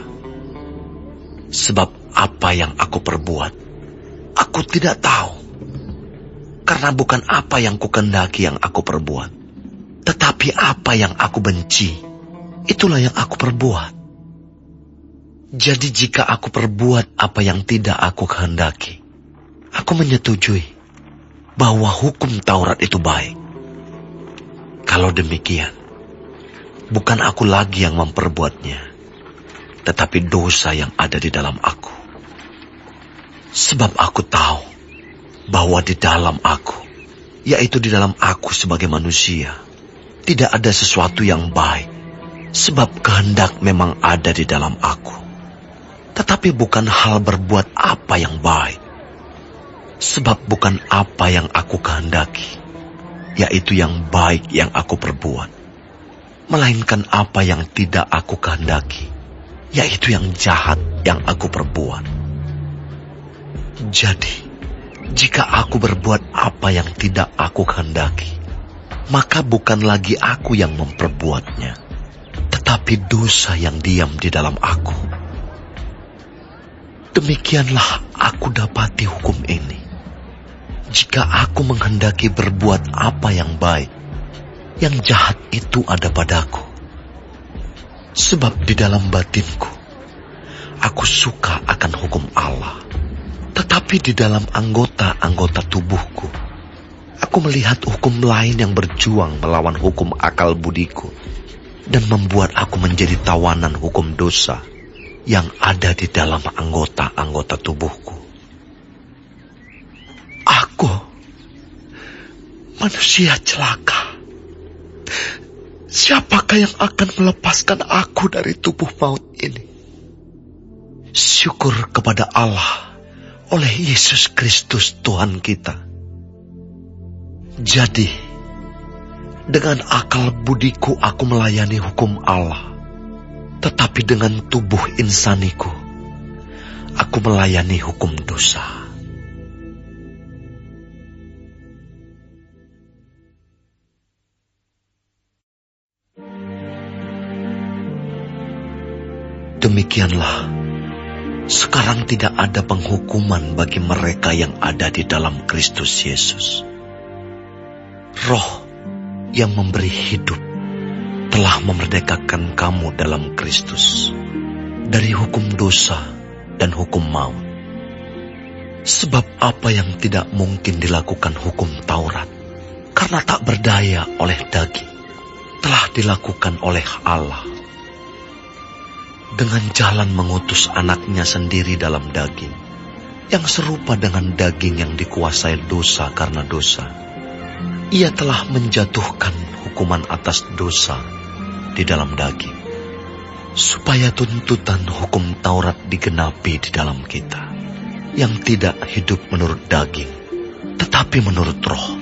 Sebab apa yang aku perbuat, aku tidak tahu. Karena bukan apa yang kukendaki yang aku perbuat, tetapi apa yang aku benci, itulah yang aku perbuat. Jadi jika aku perbuat apa yang tidak aku kehendaki, aku menyetujui bahwa hukum Taurat itu baik. Kalau demikian, bukan aku lagi yang memperbuatnya, tetapi dosa yang ada di dalam aku. Sebab aku tahu bahwa di dalam aku, yaitu di dalam aku sebagai manusia, tidak ada sesuatu yang baik. Sebab kehendak memang ada di dalam aku, tetapi bukan hal berbuat apa yang baik. Sebab bukan apa yang aku kehendaki, yaitu yang baik yang aku perbuat, melainkan apa yang tidak aku kehendaki, yaitu yang jahat yang aku perbuat. Jadi, jika aku berbuat apa yang tidak aku kehendaki, maka bukan lagi aku yang memperbuatnya, tetapi dosa yang diam di dalam aku. Demikianlah aku dapati hukum ini. Jika aku menghendaki berbuat apa yang baik, yang jahat itu ada padaku. Sebab di dalam batinku, aku suka akan hukum Allah. Tetapi di dalam anggota-anggota tubuhku, aku melihat hukum lain yang berjuang melawan hukum akal budiku, dan membuat aku menjadi tawanan hukum dosa yang ada di dalam anggota-anggota tubuhku. Aku, manusia celaka. Siapakah yang akan melepaskan aku dari tubuh maut ini? Syukur kepada Allah oleh Yesus Kristus Tuhan kita. Jadi, dengan akal budiku aku melayani hukum Allah, tetapi dengan tubuh insaniku, aku melayani hukum dosa. Demikianlah, sekarang tidak ada penghukuman bagi mereka yang ada di dalam Kristus Yesus. Roh yang memberi hidup telah memerdekakan kamu dalam Kristus dari hukum dosa dan hukum maut. Sebab apa yang tidak mungkin dilakukan hukum Taurat, karena tak berdaya oleh daging, telah dilakukan oleh Allah. dengan jalan mengutus anaknya sendiri dalam daging, yang serupa dengan daging yang dikuasai dosa karena dosa. Ia telah menjatuhkan hukuman atas dosa di dalam daging, supaya tuntutan hukum Taurat digenapi di dalam kita, yang tidak hidup menurut daging, tetapi menurut Roh.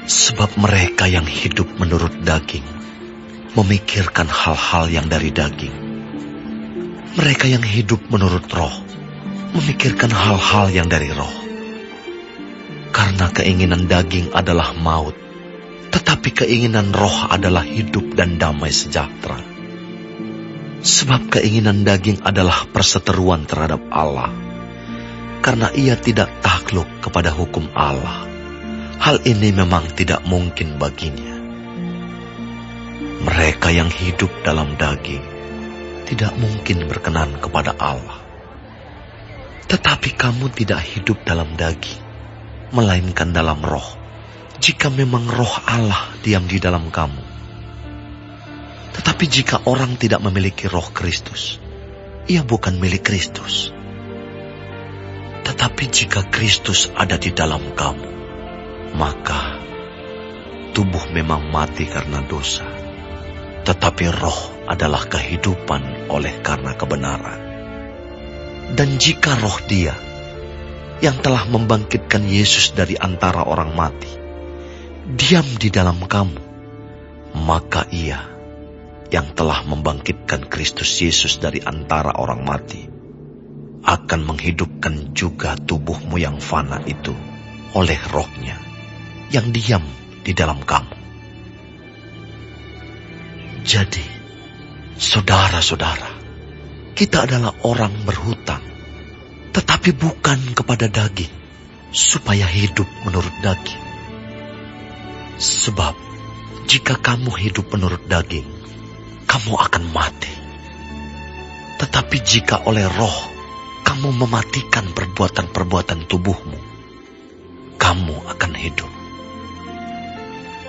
Sebab mereka yang hidup menurut daging memikirkan hal-hal yang dari daging. Mereka yang hidup menurut Roh memikirkan hal-hal yang dari Roh. Karena keinginan daging adalah maut, tetapi keinginan Roh adalah hidup dan damai sejahtera. Sebab keinginan daging adalah perseteruan terhadap Allah, karena ia tidak takluk kepada hukum Allah. Hal ini memang tidak mungkin baginya. Mereka yang hidup dalam daging tidak mungkin berkenan kepada Allah. Tetapi kamu tidak hidup dalam daging, melainkan dalam Roh, jika memang Roh Allah diam di dalam kamu. Tetapi jika orang tidak memiliki Roh Kristus, ia bukan milik Kristus. Tetapi jika Kristus ada di dalam kamu, maka tubuh memang mati karena dosa, tetapi roh adalah kehidupan oleh karena kebenaran. Dan jika roh Dia yang telah membangkitkan Yesus dari antara orang mati diam di dalam kamu, maka Ia yang telah membangkitkan Kristus Yesus dari antara orang mati akan menghidupkan juga tubuhmu yang fana itu oleh Roh-Nya yang diam di dalam kamu. Jadi, saudara-saudara, kita adalah orang berhutang, tetapi bukan kepada daging, supaya hidup menurut daging. Sebab, jika kamu hidup menurut daging, kamu akan mati. Tetapi jika oleh Roh kamu mematikan perbuatan-perbuatan tubuhmu, kamu akan hidup.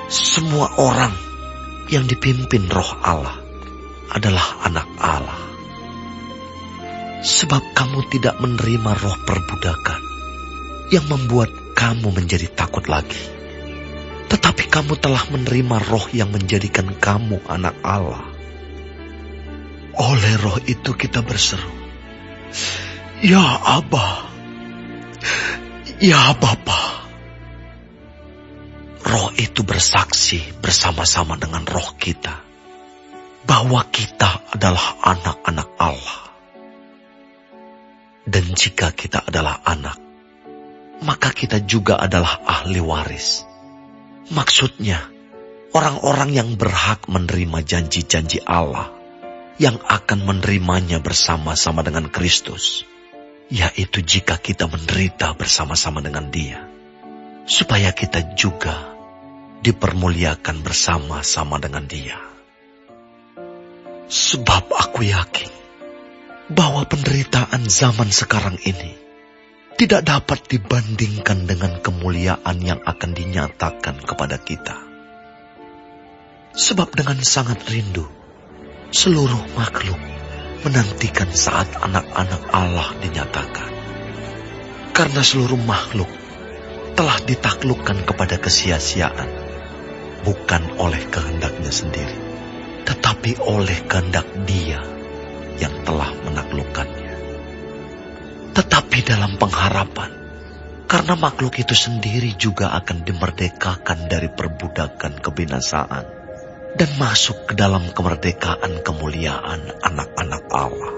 Semua orang yang dipimpin Roh Allah adalah anak Allah. Sebab kamu tidak menerima roh perbudakan yang membuat kamu menjadi takut lagi, tetapi kamu telah menerima Roh yang menjadikan kamu anak Allah. Oleh Roh itu kita berseru, "Ya Aba, ya Bapa." Roh itu bersaksi bersama-sama dengan roh kita bahwa kita adalah anak-anak Allah. Dan jika kita adalah anak, maka kita juga adalah ahli waris. Maksudnya, orang-orang yang berhak menerima janji-janji Allah, yang akan menerimanya bersama-sama dengan Kristus, yaitu jika kita menderita bersama-sama dengan Dia, supaya kita juga dipermuliakan bersama-sama dengan Dia. Sebab aku yakin bahwa penderitaan zaman sekarang ini tidak dapat dibandingkan dengan kemuliaan yang akan dinyatakan kepada kita. Sebab dengan sangat rindu, seluruh makhluk menantikan saat anak-anak Allah dinyatakan. Karena seluruh makhluk telah ditaklukkan kepada kesia-siaan, bukan oleh kehendaknya sendiri, tetapi oleh kehendak Dia yang telah menaklukkannya. Tetapi dalam pengharapan, karena makhluk itu sendiri juga akan dimerdekakan dari perbudakan kebinasaan dan masuk ke dalam kemerdekaan kemuliaan anak-anak Allah.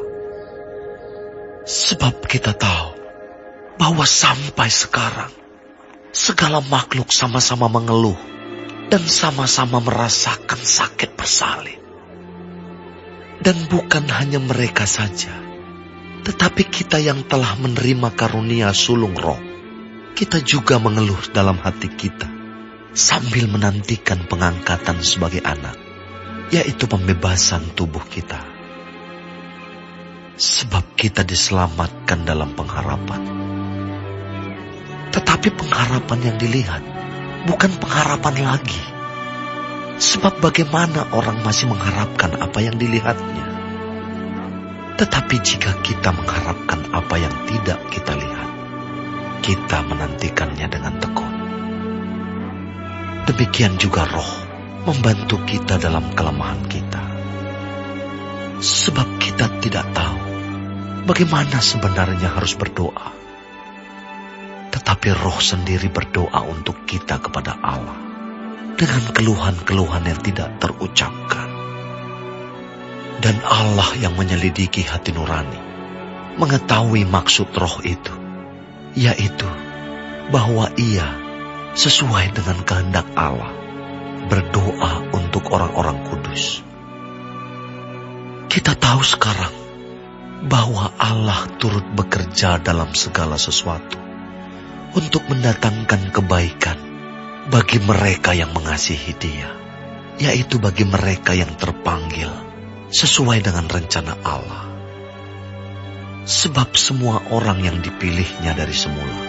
Sebab kita tahu bahwa sampai sekarang segala makhluk sama-sama mengeluh dan sama-sama merasakan sakit bersalin. Dan bukan hanya mereka saja, tetapi kita yang telah menerima karunia sulung roh, kita juga mengeluh dalam hati kita sambil menantikan pengangkatan sebagai anak, yaitu pembebasan tubuh kita. Sebab kita diselamatkan dalam pengharapan. Tetapi pengharapan yang dilihat bukan pengharapan lagi. Sebab bagaimana orang masih mengharapkan apa yang dilihatnya? Tetapi jika kita mengharapkan apa yang tidak kita lihat, kita menantikannya dengan tekun. Demikian juga Roh membantu kita dalam kelemahan kita. Sebab kita tidak tahu bagaimana sebenarnya harus berdoa. Tetapi Roh sendiri berdoa untuk kita kepada Allah dengan keluhan-keluhan yang tidak terucapkan. Dan Allah yang menyelidiki hati nurani mengetahui maksud Roh itu, yaitu bahwa Ia sesuai dengan kehendak Allah berdoa untuk orang-orang kudus. Kita tahu sekarang bahwa Allah turut bekerja dalam segala sesuatu untuk mendatangkan kebaikan bagi mereka yang mengasihi Dia, yaitu bagi mereka yang terpanggil sesuai dengan rencana Allah. Sebab semua orang yang dipilihnya dari semula,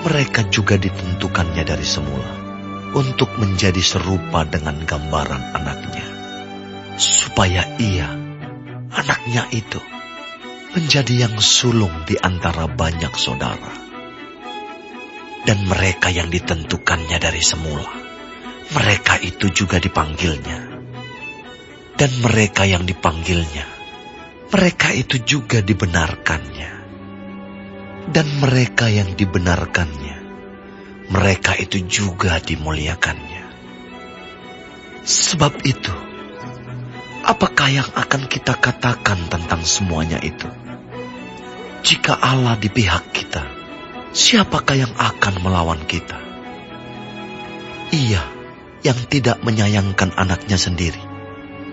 mereka juga ditentukannya dari semula untuk menjadi serupa dengan gambaran anaknya, supaya Ia, anaknya itu, menjadi yang sulung di antara banyak saudara. Dan mereka yang ditentukannya dari semula, mereka itu juga dipanggilnya. Dan mereka yang dipanggilnya, mereka itu juga dibenarkannya. Dan mereka yang dibenarkannya, mereka itu juga dimuliakannya. Sebab itu, apakah yang akan kita katakan tentang semuanya itu? Jika Allah di pihak kita, siapakah yang akan melawan kita? Ia yang tidak menyayangkan anaknya sendiri,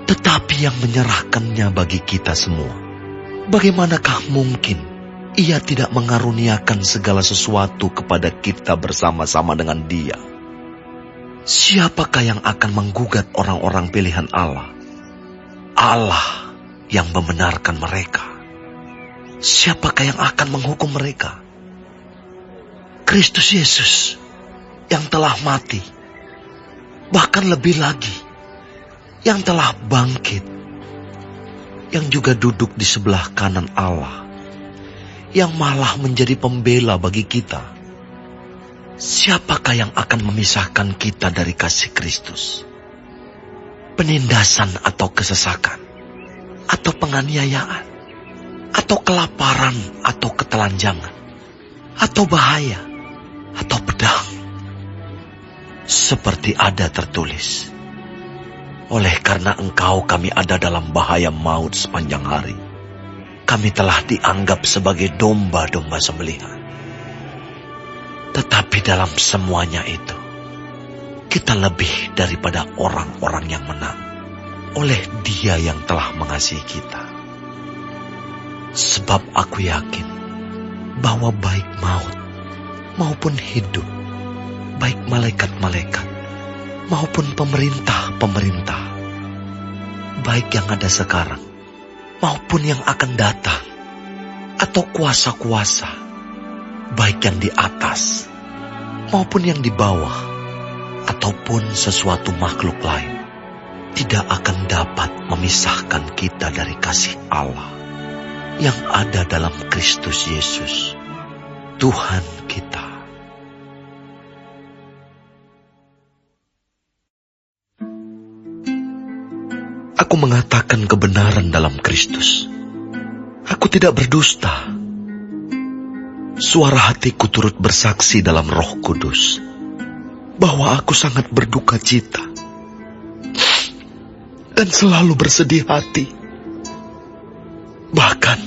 tetapi yang menyerahkannya bagi kita semua. Bagaimanakah mungkin Ia tidak mengaruniakan segala sesuatu kepada kita bersama-sama dengan Dia? Siapakah yang akan menggugat orang-orang pilihan Allah? Allah yang membenarkan mereka. Siapakah yang akan menghukum mereka? Kristus Yesus yang telah mati, bahkan lebih lagi, yang telah bangkit, yang juga duduk di sebelah kanan Allah, yang malah menjadi pembela bagi kita. Siapakah yang akan memisahkan kita dari kasih Kristus? Penindasan atau kesesakan, atau penganiayaan, atau kelaparan, atau ketelanjangan, atau bahaya, atau pedang. Seperti ada tertulis, oleh karena Engkau kami ada dalam bahaya maut sepanjang hari. Kami telah dianggap sebagai domba-domba sembelihan. Tetapi dalam semuanya itu, kita lebih daripada orang-orang yang menang oleh Dia yang telah mengasihi kita. Sebab aku yakin bahwa baik maut maupun hidup, baik malaikat-malaikat maupun pemerintah-pemerintah, baik yang ada sekarang maupun yang akan datang, atau kuasa-kuasa, baik yang di atas maupun yang di bawah, ataupun sesuatu makhluk lain, tidak akan dapat memisahkan kita dari kasih Allah yang ada dalam Kristus Yesus, Tuhan kita. Aku mengatakan kebenaran dalam Kristus. Aku tidak berdusta. Suara hatiku turut bersaksi dalam Roh Kudus bahwa aku sangat berduka cita dan selalu bersedih hati. Bahkan,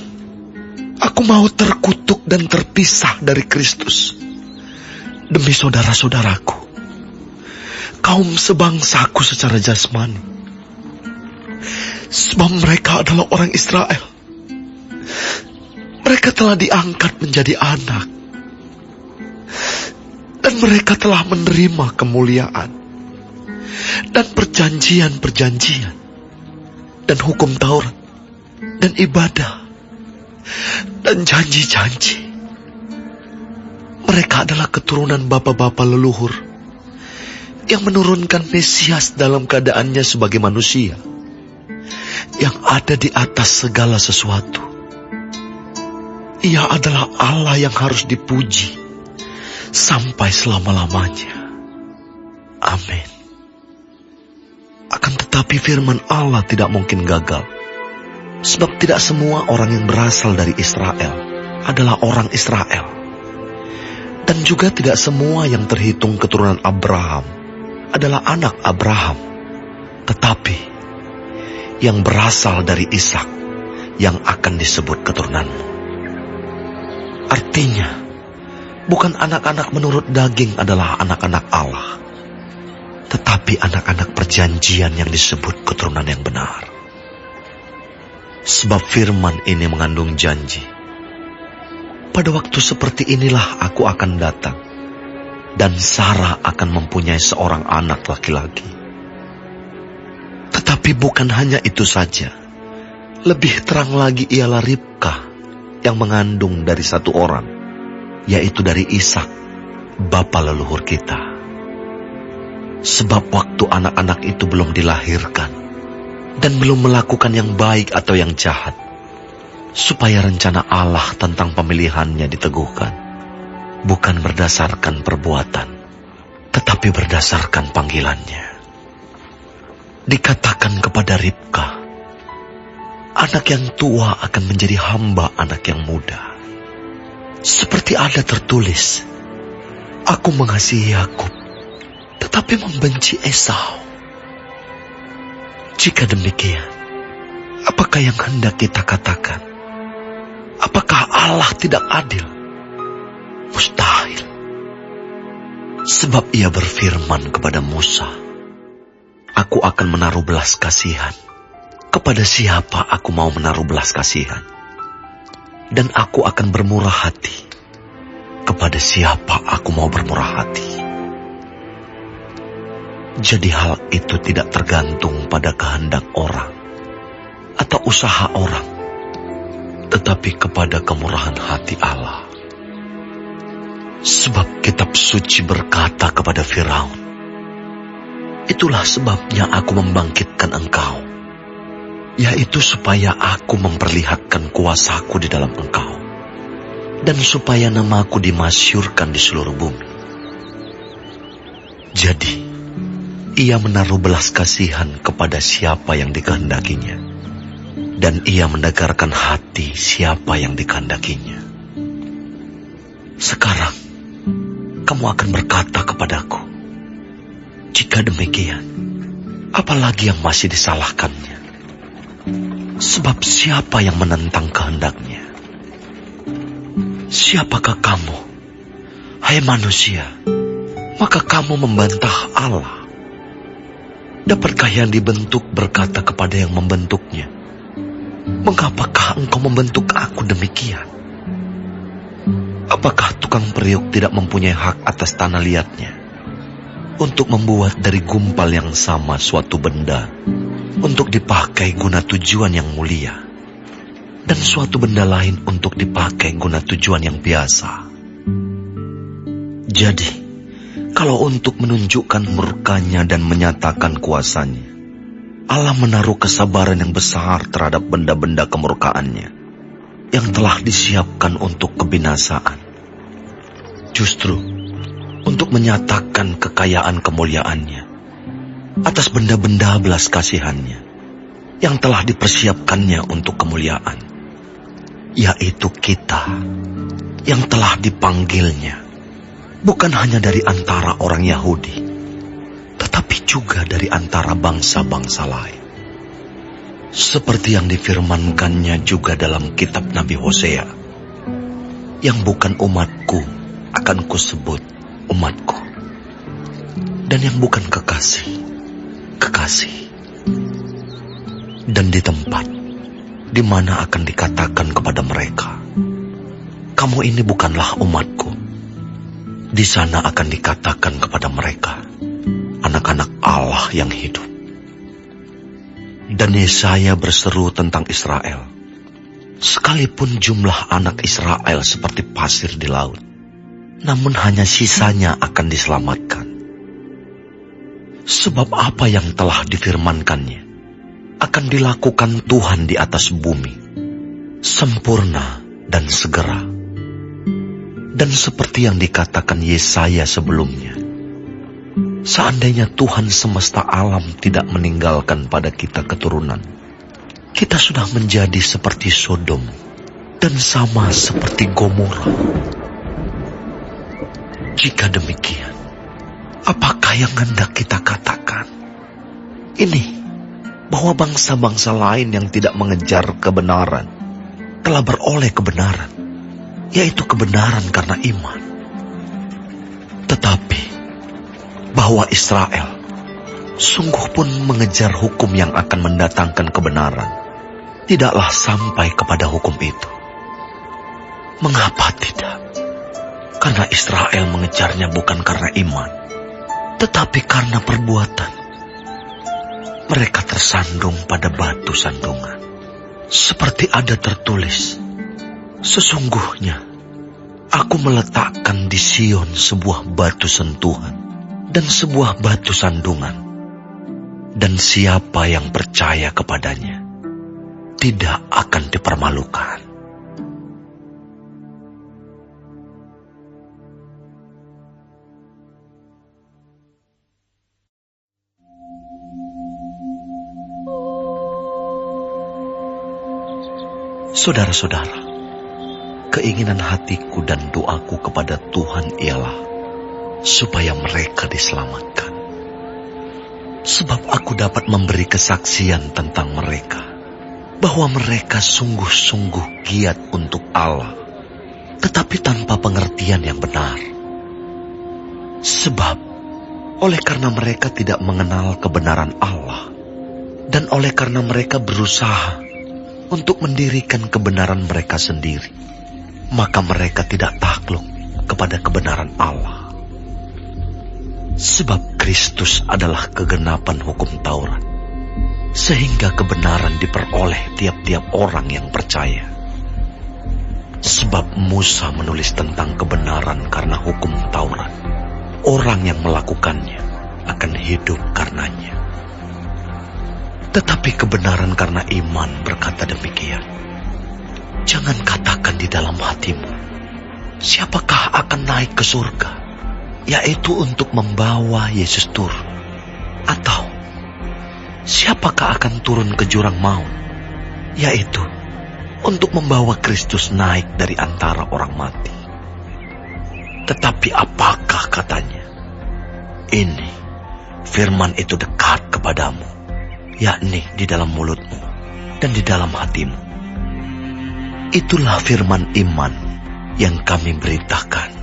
aku mau terkutuk dan terpisah dari Kristus demi saudara-saudaraku, kaum sebangsaku secara jasmani. Sebab mereka adalah orang Israel. Mereka telah diangkat menjadi anak. Dan mereka telah menerima kemuliaan dan perjanjian-perjanjian dan hukum Taurat dan ibadah dan janji-janji. Mereka adalah keturunan bapa-bapa leluhur yang menurunkan Mesias dalam keadaannya sebagai manusia, yang ada di atas segala sesuatu. Ia adalah Allah yang harus dipuji sampai selama-lamanya. Amin. Akan tetapi firman Allah tidak mungkin gagal, sebab tidak semua orang yang berasal dari Israel adalah orang Israel, dan juga tidak semua yang terhitung keturunan Abraham adalah anak Abraham, tetapi yang berasal dari Ishak yang akan disebut keturunanmu. Artinya, bukan anak-anak menurut daging adalah anak-anak Allah, tetapi anak-anak perjanjian yang disebut keturunan yang benar. Sebab firman ini mengandung janji. Pada waktu seperti inilah aku akan datang, dan Sarah akan mempunyai seorang anak laki-laki. Tetapi bukan hanya itu saja. Lebih terang lagi ialah Ribka yang mengandung dari satu orang, yaitu dari Ishak, bapa leluhur kita. Sebab waktu anak-anak itu belum dilahirkan dan belum melakukan yang baik atau yang jahat, supaya rencana Allah tentang pemilihannya diteguhkan, bukan berdasarkan perbuatan, tetapi berdasarkan panggilannya. Dikatakan kepada Ribka, anak yang tua akan menjadi hamba anak yang muda. Seperti ada tertulis, aku mengasihi Yakub, tetapi membenci Esau. Jika demikian, apakah yang hendak kita katakan? Apakah Allah tidak adil? Mustahil. Sebab ia berfirman kepada Musa, aku akan menaruh belas kasihan kepada siapa aku mau menaruh belas kasihan, dan aku akan bermurah hati kepada siapa aku mau bermurah hati. Jadi hal itu tidak tergantung pada kehendak orang atau usaha orang, tetapi kepada kemurahan hati Allah. Sebab kitab suci berkata kepada Firaun, itulah sebabnya aku membangkitkan engkau, yaitu supaya aku memperlihatkan kuasaku di dalam engkau, dan supaya namaku dimasyurkan di seluruh bumi. Jadi, ia menaruh belas kasihan kepada siapa yang dikehendakinya, dan ia mendegarkan hati siapa yang dikehendakinya. Sekarang, kamu akan berkata kepadaku, jika demikian, apalagi yang masih disalahkannya? Sebab siapa yang menentang kehendaknya? Siapakah kamu, hai manusia, maka kamu membantah Allah? Dapatkah yang dibentuk berkata kepada yang membentuknya, mengapakah engkau membentuk aku demikian? Apakah tukang periuk tidak mempunyai hak atas tanah liatnya, untuk membuat dari gumpal yang sama suatu benda, untuk dipakai guna tujuan yang mulia, dan suatu benda lain untuk dipakai guna tujuan yang biasa? Jadi, kalau untuk menunjukkan murkanya dan menyatakan kuasanya, Allah menaruh kesabaran yang besar terhadap benda-benda kemurkaannya, yang telah disiapkan untuk kebinasaan, justru untuk menyatakan kekayaan kemuliaannya atas benda-benda belas kasihannya yang telah dipersiapkannya untuk kemuliaan, yaitu kita yang telah dipanggilnya, bukan hanya dari antara orang Yahudi, tetapi juga dari antara bangsa-bangsa lain. Seperti yang difirmankannya juga dalam kitab Nabi Hosea, yang bukan umatku akan kusebut umatku, dan yang bukan kekasih, kekasih. Dan di tempat di mana akan dikatakan kepada mereka, kamu ini bukanlah umatku, di sana akan dikatakan kepada mereka, anak-anak Allah yang hidup. Dan Yesaya berseru tentang Israel, sekalipun jumlah anak Israel seperti pasir di laut, namun hanya sisanya akan diselamatkan. Sebab apa yang telah difirmankannya, akan dilakukan Tuhan di atas bumi, sempurna dan segera. Dan seperti yang dikatakan Yesaya sebelumnya, seandainya Tuhan semesta alam tidak meninggalkan pada kita keturunan, kita sudah menjadi seperti Sodom dan sama seperti Gomora. Jika demikian, apakah yang hendak kita katakan? Ini, bahwa bangsa-bangsa lain yang tidak mengejar kebenaran telah beroleh kebenaran, yaitu kebenaran karena iman. Tetapi bahwa Israel sungguh pun mengejar hukum yang akan mendatangkan kebenaran, tidaklah sampai kepada hukum itu. Mengapa tidak? Karena Israel mengejarnya bukan karena iman, tetapi karena perbuatan. Mereka tersandung pada batu sandungan, seperti ada tertulis, sesungguhnya aku meletakkan di Sion sebuah batu sentuhan dan sebuah batu sandungan, dan siapa yang percaya kepadanya tidak akan dipermalukan. Saudara-saudara, keinginan hatiku dan doaku kepada Tuhan ialah supaya mereka diselamatkan. Sebab aku dapat memberi kesaksian tentang mereka, bahwa mereka sungguh-sungguh giat untuk Allah, tetapi tanpa pengertian yang benar. Sebab oleh karena mereka tidak mengenal kebenaran Allah, dan oleh karena mereka berusaha untuk mendirikan kebenaran mereka sendiri, maka mereka tidak takluk kepada kebenaran Allah. Sebab Kristus adalah kegenapan hukum Taurat, sehingga kebenaran diperoleh tiap-tiap orang yang percaya. Sebab Musa menulis tentang kebenaran karena hukum Taurat, orang yang melakukannya akan hidup karenanya. Tetapi kebenaran karena iman berkata demikian, jangan katakan di dalam hatimu, siapakah akan naik ke surga, yaitu untuk membawa Yesus turun, atau siapakah akan turun ke jurang maut, yaitu untuk membawa Kristus naik dari antara orang mati. Tetapi apakah katanya? Ini, firman itu dekat kepadamu, yakni di dalam mulutmu dan di dalam hatimu. Itulah firman iman yang kami beritakan.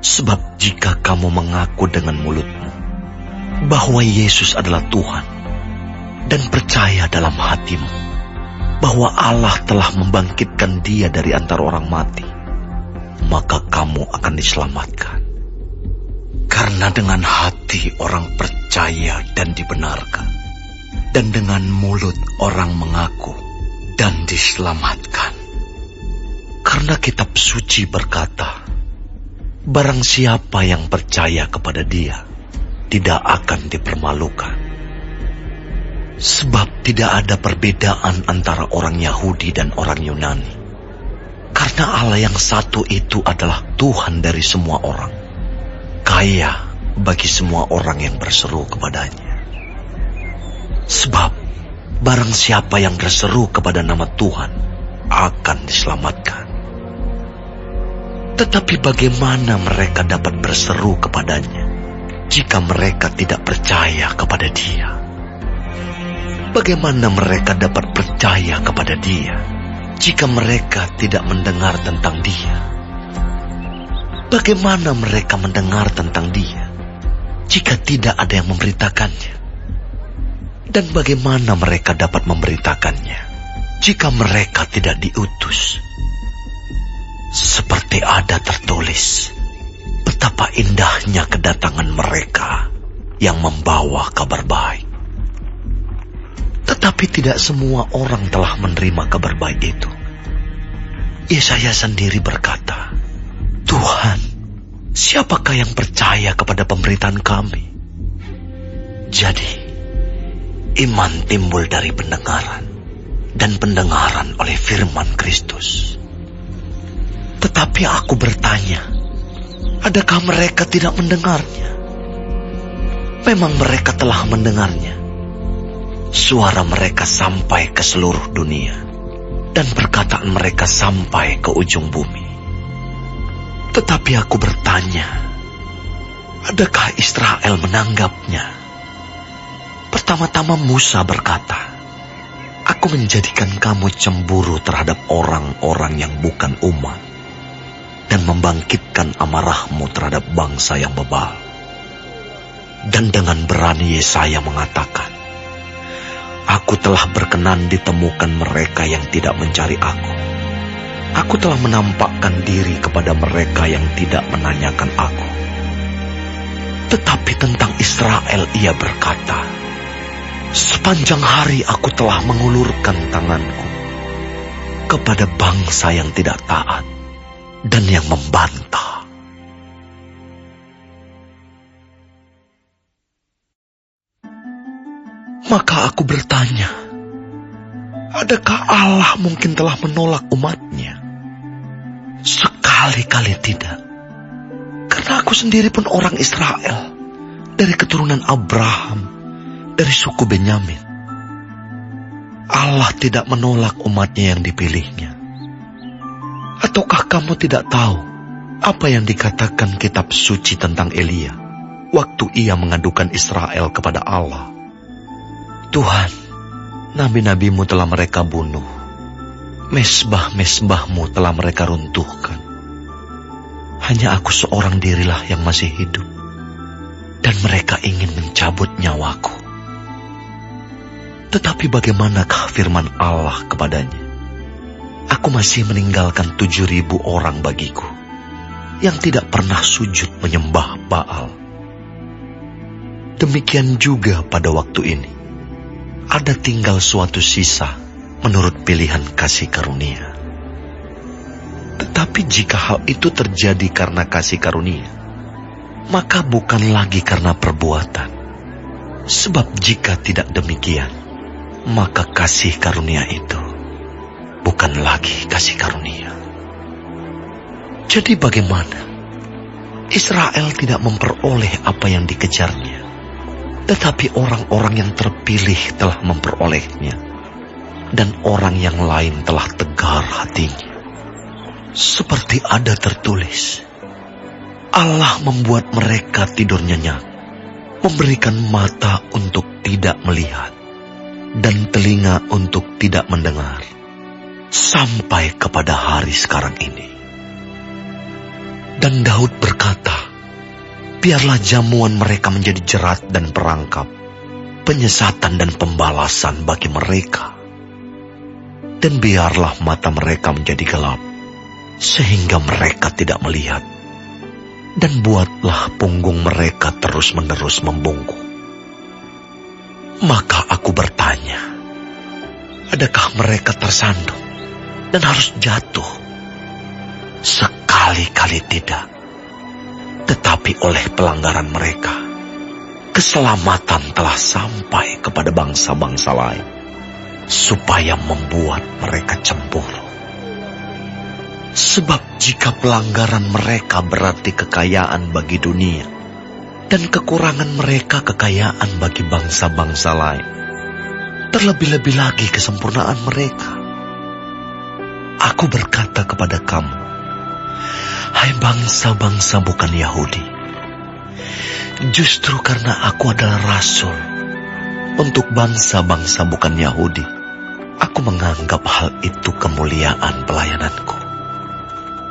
Sebab jika kamu mengaku dengan mulutmu bahwa Yesus adalah Tuhan, dan percaya dalam hatimu bahwa Allah telah membangkitkan Dia dari antara orang mati, maka kamu akan diselamatkan. Karena dengan hati orang percaya dan dibenarkan, dan dengan mulut orang mengaku dan diselamatkan. Karena kitab suci berkata, barang siapa yang percaya kepada Dia tidak akan dipermalukan. Sebab tidak ada perbedaan antara orang Yahudi dan orang Yunani, karena Allah yang satu itu adalah Tuhan dari semua orang, kaya bagi semua orang yang berseru kepadanya. Sebab barang siapa yang berseru kepada nama Tuhan akan diselamatkan. Tetapi bagaimana mereka dapat berseru kepadanya jika mereka tidak percaya kepada Dia? Bagaimana mereka dapat percaya kepada Dia jika mereka tidak mendengar tentang Dia? Bagaimana mereka mendengar tentang Dia jika tidak ada yang memberitakannya? Dan bagaimana mereka dapat memberitakannya jika mereka tidak diutus? Seperti ada tertulis, betapa indahnya kedatangan mereka yang membawa kabar baik. Tetapi tidak semua orang telah menerima kabar baik itu. Yesaya sendiri berkata, Tuhan, siapakah yang percaya kepada pemberitaan kami? Jadi, Iman timbul dari pendengaran, dan pendengaran oleh firman Kristus. Tetapi aku bertanya, adakah mereka tidak mendengarnya? Memang mereka telah mendengarnya. Suara mereka sampai ke seluruh dunia, dan perkataan mereka sampai ke ujung bumi. Tetapi aku bertanya, adakah Israel menanggapnya? Pertama-tama Musa berkata, aku menjadikan kamu cemburu terhadap orang-orang yang bukan umat, dan membangkitkan amarahmu terhadap bangsa yang bebal. Dan dengan berani Yesaya mengatakan, aku telah berkenan ditemukan mereka yang tidak mencari aku. Aku telah menampakkan diri kepada mereka yang tidak menanyakan aku. Tetapi tentang Israel ia berkata, sepanjang hari aku telah mengulurkan tanganku kepada bangsa yang tidak taat dan yang membantah. Maka aku bertanya, adakah Allah mungkin telah menolak umatnya? Sekali-kali tidak. Karena aku sendiri pun orang Israel, dari keturunan Abraham, dari suku Benyamin. Allah tidak menolak umatnya yang dipilihnya. Ataukah kamu tidak tahu apa yang dikatakan kitab suci tentang Elia waktu ia mengadukan Israel kepada Allah? Tuhan, nabi-nabimu telah mereka bunuh, mesbah-mesbahmu telah mereka runtuhkan. Hanya aku seorang dirilah yang masih hidup, dan mereka ingin mencabut nyawaku. Tetapi bagaimanakah firman Allah kepadanya? Aku masih meninggalkan 7.000 orang bagiku, yang tidak pernah sujud menyembah Baal. Demikian juga pada waktu ini, ada tinggal suatu sisa menurut pilihan kasih karunia. Tetapi jika hal itu terjadi karena kasih karunia, maka bukan lagi karena perbuatan. Sebab jika tidak demikian, maka kasih karunia itu bukan lagi kasih karunia. Jadi bagaimana? Israel tidak memperoleh apa yang dikejarnya, tetapi orang-orang yang terpilih telah memperolehnya, dan orang yang lain telah tegar hatinya. Seperti ada tertulis, Allah membuat mereka tidur nyenyak, memberikan mata untuk tidak melihat, dan telinga untuk tidak mendengar, sampai kepada hari sekarang ini. Dan Daud berkata, biarlah jamuan mereka menjadi jerat dan perangkap, penyesatan dan pembalasan bagi mereka. Dan biarlah mata mereka menjadi gelap, sehingga mereka tidak melihat. Dan buatlah punggung mereka terus-menerus membungkuk. Maka aku bertanya, adakah mereka tersandung dan harus jatuh? Sekali-kali tidak. Tetapi oleh pelanggaran mereka, keselamatan telah sampai kepada bangsa-bangsa lain, supaya membuat mereka cemburu. Sebab jika pelanggaran mereka berarti kekayaan bagi dunia, dan kekurangan mereka kekayaan bagi bangsa-bangsa lain, terlebih-lebih lagi kesempurnaan mereka. Aku berkata kepada kamu, hai bangsa-bangsa bukan Yahudi, justru karena aku adalah rasul untuk bangsa-bangsa bukan Yahudi, aku menganggap hal itu kemuliaan pelayananku.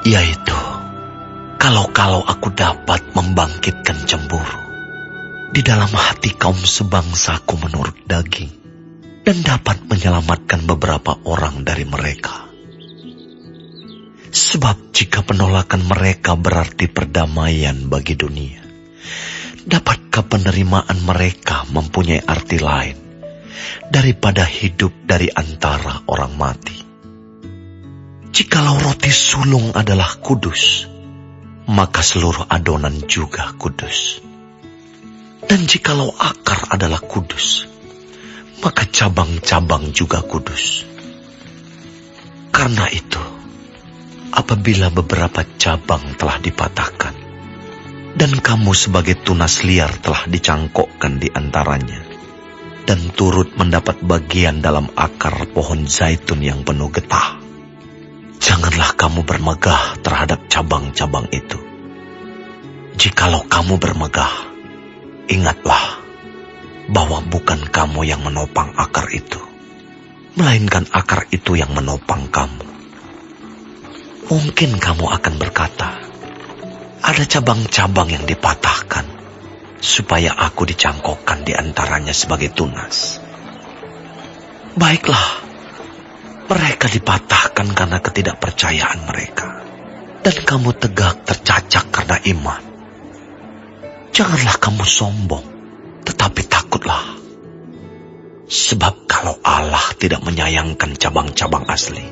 Yaitu, kalau aku dapat membangkitkan cemburu di dalam hati kaum sebangsaku menurut daging, dan dapat menyelamatkan beberapa orang dari mereka. Sebab jika penolakan mereka berarti perdamaian bagi dunia, dapatkah penerimaan mereka mempunyai arti lain daripada hidup dari antara orang mati? Jikalau roti sulung adalah kudus, maka seluruh adonan juga kudus. Dan jikalau akar adalah kudus, maka cabang-cabang juga kudus. Karena itu, apabila beberapa cabang telah dipatahkan, dan kamu sebagai tunas liar telah dicangkokkan di antaranya, dan turut mendapat bagian dalam akar pohon zaitun yang penuh getah, janganlah kamu bermegah terhadap cabang-cabang itu. Jikalau kamu bermegah, ingatlah bahwa bukan kamu yang menopang akar itu, melainkan akar itu yang menopang kamu. Mungkin kamu akan berkata, ada cabang-cabang yang dipatahkan, supaya aku dicangkokkan di antaranya sebagai tunas. Baiklah, mereka dipatahkan karena ketidakpercayaan mereka, dan kamu tegak tercacak karena iman. Janganlah kamu sombong, tetapi takutlah. Sebab kalau Allah tidak menyayangkan cabang-cabang asli,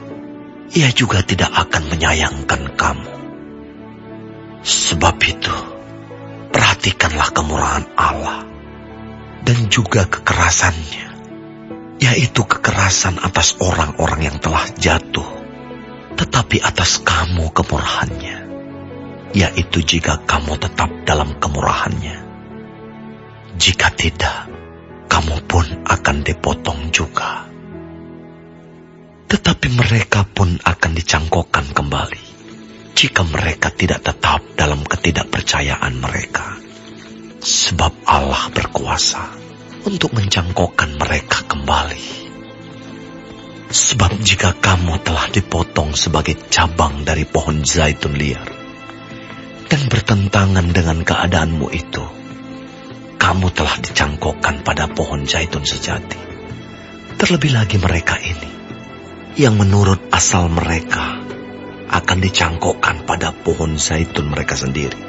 Ia juga tidak akan menyayangkan kamu. Sebab itu, perhatikanlah kemurahan Allah dan juga kekerasannya, yaitu kekerasan atas orang-orang yang telah jatuh, tetapi atas kamu kemurahannya, yaitu jika kamu tetap dalam kemurahannya. Jika tidak, kamu pun akan dipotong juga. Tetapi mereka pun akan dicangkokkan kembali, jika mereka tidak tetap dalam ketidakpercayaan mereka. Sebab Allah berkuasa untuk mencangkokkan mereka kembali. Sebab jika kamu telah dipotong sebagai cabang dari pohon zaitun liar, dan bertentangan dengan keadaanmu itu, kamu telah dicangkokkan pada pohon zaitun sejati. Terlebih lagi mereka ini, yang menurut asal mereka akan dicangkokkan pada pohon zaitun mereka sendiri.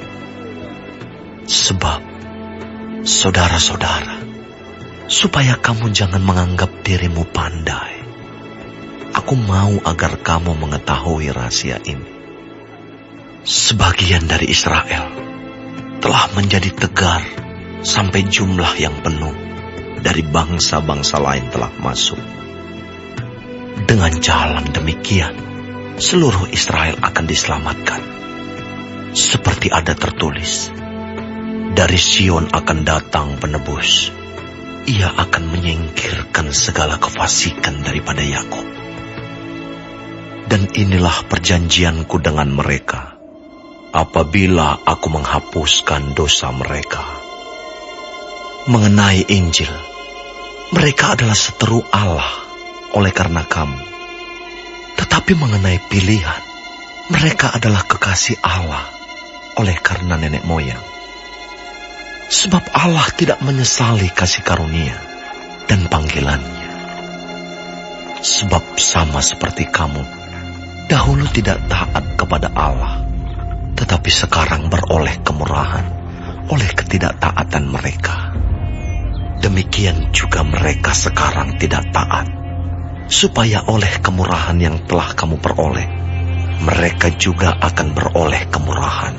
Sebab, saudara-saudara, supaya kamu jangan menganggap dirimu pandai, aku mau agar kamu mengetahui rahasia ini. Sebagian dari Israel telah menjadi tegar sampai jumlah yang penuh dari bangsa-bangsa lain telah masuk. Dengan jalan demikian, seluruh Israel akan diselamatkan. Seperti ada tertulis, dari Sion akan datang penebus. Ia akan menyingkirkan segala kefasikan daripada Yakub. Dan inilah perjanjianku dengan mereka, apabila aku menghapuskan dosa mereka. Mengenai Injil, mereka adalah seteru Allah oleh karena kamu. Tetapi mengenai pilihan, mereka adalah kekasih Allah oleh karena nenek moyang. Sebab Allah tidak menyesali kasih karunia dan panggilannya. Sebab sama seperti kamu, dahulu tidak taat kepada Allah, tetapi sekarang beroleh kemurahan oleh ketidaktaatan mereka. Demikian juga mereka sekarang tidak taat, supaya oleh kemurahan yang telah kamu peroleh, mereka juga akan beroleh kemurahan.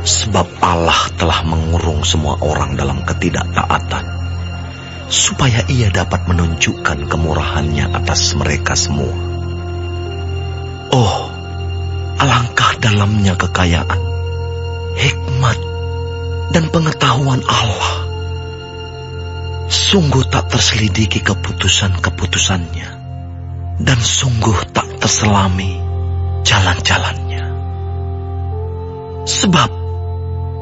Sebab Allah telah mengurung semua orang dalam ketidaktaatan, supaya Ia dapat menunjukkan kemurahannya atas mereka semua. Oh, alangkah dalamnya kekayaan, hikmat, dan pengetahuan Allah. Sungguh tak terselidiki keputusan-keputusannya, dan sungguh tak terselami jalan-jalannya. Sebab,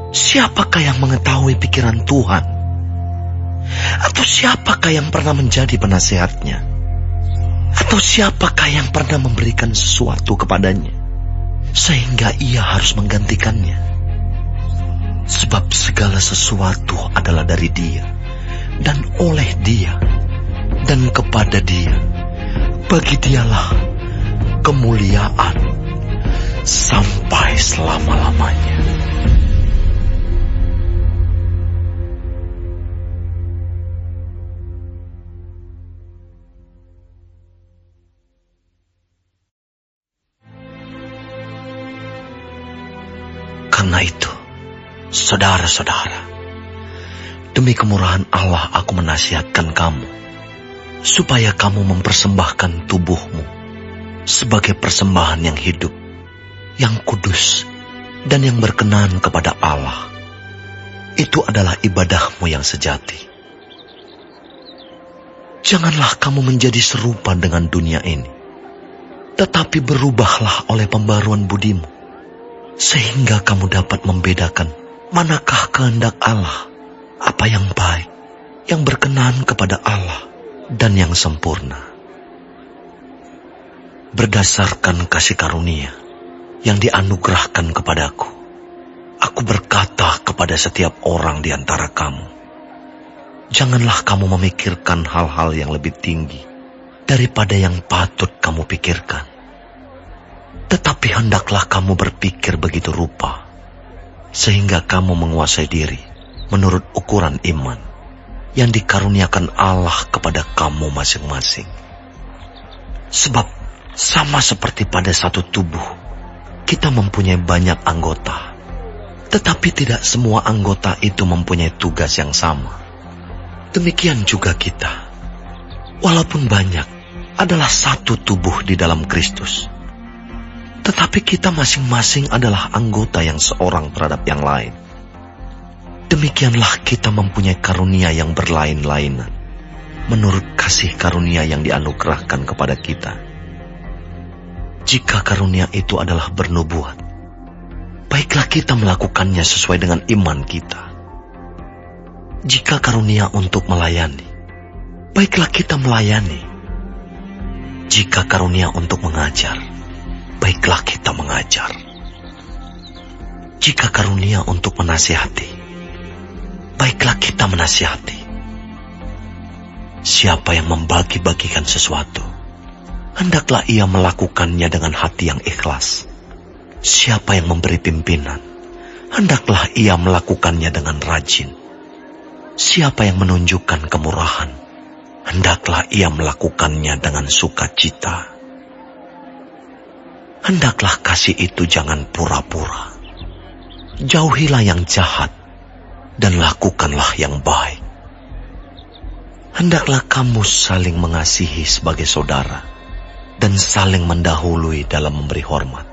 siapakah yang mengetahui pikiran Tuhan? Atau siapakah yang pernah menjadi penasihatnya? Atau siapakah yang pernah memberikan sesuatu kepadanya, sehingga ia harus menggantikannya? Sebab segala sesuatu adalah dari Dia, dan oleh Dia, dan kepada Dia. Bagi Dialah kemuliaan sampai selama-lamanya. Karena itu, saudara-saudara, demi kemurahan Allah aku menasihatkan kamu supaya kamu mempersembahkan tubuhmu sebagai persembahan yang hidup, yang kudus, dan yang berkenan kepada Allah. Itu adalah ibadahmu yang sejati. Janganlah kamu menjadi serupa dengan dunia ini, tetapi berubahlah oleh pembaruan budimu, sehingga kamu dapat membedakan manakah kehendak Allah, apa yang baik, yang berkenan kepada Allah, dan yang sempurna. Berdasarkan kasih karunia yang dianugerahkan kepadaku, aku berkata kepada setiap orang di antara kamu, janganlah kamu memikirkan hal-hal yang lebih tinggi daripada yang patut kamu pikirkan. Tetapi hendaklah kamu berpikir begitu rupa, sehingga kamu menguasai diri menurut ukuran iman yang dikaruniakan Allah kepada kamu masing-masing. Sebab sama seperti pada satu tubuh, kita mempunyai banyak anggota, tetapi tidak semua anggota itu mempunyai tugas yang sama. Demikian juga kita, walaupun banyak, adalah satu tubuh di dalam Kristus, tetapi kita masing-masing adalah anggota yang seorang terhadap yang lain. Demikianlah kita mempunyai karunia yang berlain-lainan, menurut kasih karunia yang dianugerahkan kepada kita. Jika karunia itu adalah bernubuat, baiklah kita melakukannya sesuai dengan iman kita. Jika karunia untuk melayani, baiklah kita melayani. Jika karunia untuk mengajar, baiklah kita mengajar. Jika karunia untuk menasihati, baiklah kita menasihati. Siapa yang membagi-bagikan sesuatu, hendaklah ia melakukannya dengan hati yang ikhlas. Siapa yang memberi pimpinan, hendaklah ia melakukannya dengan rajin. Siapa yang menunjukkan kemurahan, hendaklah ia melakukannya dengan sukacita. Hendaklah kasih itu jangan pura-pura. Jauhilah yang jahat, dan lakukanlah yang baik. Hendaklah kamu saling mengasihi sebagai saudara, dan saling mendahului dalam memberi hormat.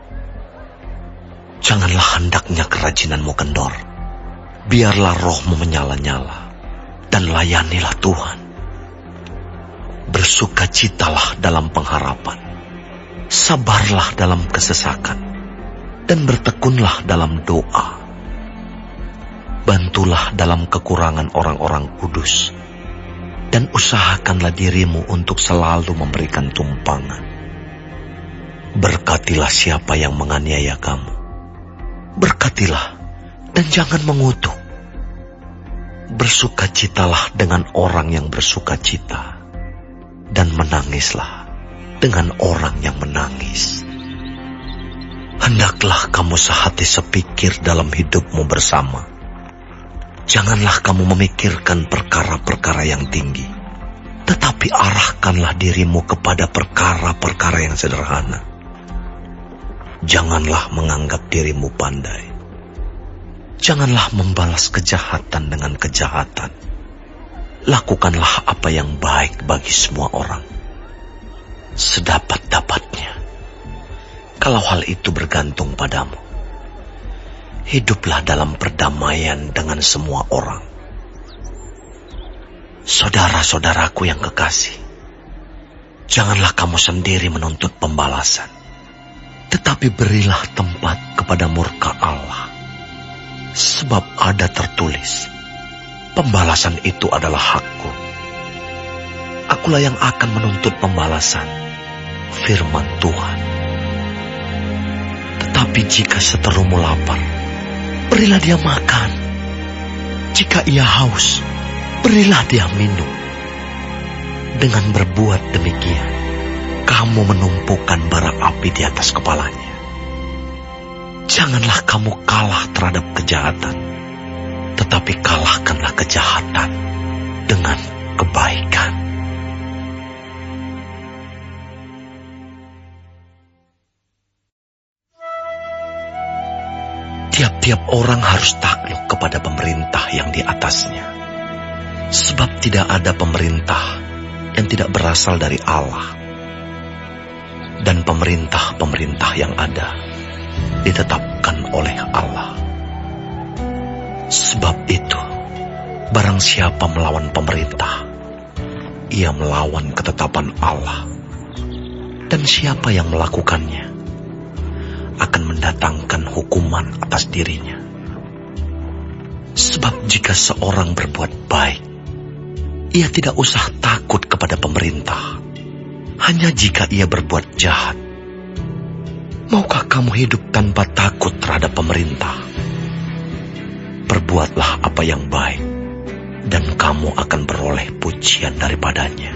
Janganlah hendaknya kerajinanmu kendor. Biarlah rohmu menyala-nyala, dan layanilah Tuhan. Bersukacitalah dalam pengharapan, sabarlah dalam kesesakan, dan bertekunlah dalam doa. Bantulah dalam kekurangan orang-orang kudus, dan usahakanlah dirimu untuk selalu memberikan tumpangan. Berkatilah siapa yang menganiaya kamu. Berkatilah dan jangan mengutuk. Bersukacitalah dengan orang yang bersukacita, dan menangislah dengan orang yang menangis. Hendaklah kamu sehati sepikir dalam hidupmu bersama. Janganlah kamu memikirkan perkara-perkara yang tinggi, tetapi arahkanlah dirimu kepada perkara-perkara yang sederhana. Janganlah menganggap dirimu pandai. Janganlah membalas kejahatan dengan kejahatan. Lakukanlah apa yang baik bagi semua orang, sedapat-dapatnya. Kalau hal itu bergantung padamu, hiduplah dalam perdamaian dengan semua orang. Saudara-saudaraku yang kekasih, janganlah kamu sendiri menuntut pembalasan, tetapi berilah tempat kepada murka Allah. Sebab ada tertulis, pembalasan itu adalah hakku. Akulah yang akan menuntut pembalasan, firman Tuhan. Tetapi jika seterumu lapar, berilah dia makan. Jika ia haus, berilah dia minum. Dengan berbuat demikian, kamu menumpukan bara api di atas kepalanya. Janganlah kamu kalah terhadap kejahatan, tetapi kalahkanlah kejahatan dengan kebaikan. Tiap-tiap orang harus takluk kepada pemerintah yang di atasnya, sebab tidak ada pemerintah yang tidak berasal dari Allah. Dan pemerintah-pemerintah yang ada ditetapkan oleh Allah. Sebab itu, barang siapa melawan pemerintah, ia melawan ketetapan Allah. Dan siapa yang melakukannya akan mendatangkan hukuman atas dirinya. Sebab jika seorang berbuat baik, ia tidak usah takut kepada pemerintah. Hanya jika ia berbuat jahat. Maukah kamu hidup tanpa takut terhadap pemerintah? Perbuatlah apa yang baik, dan kamu akan beroleh pujian daripadanya.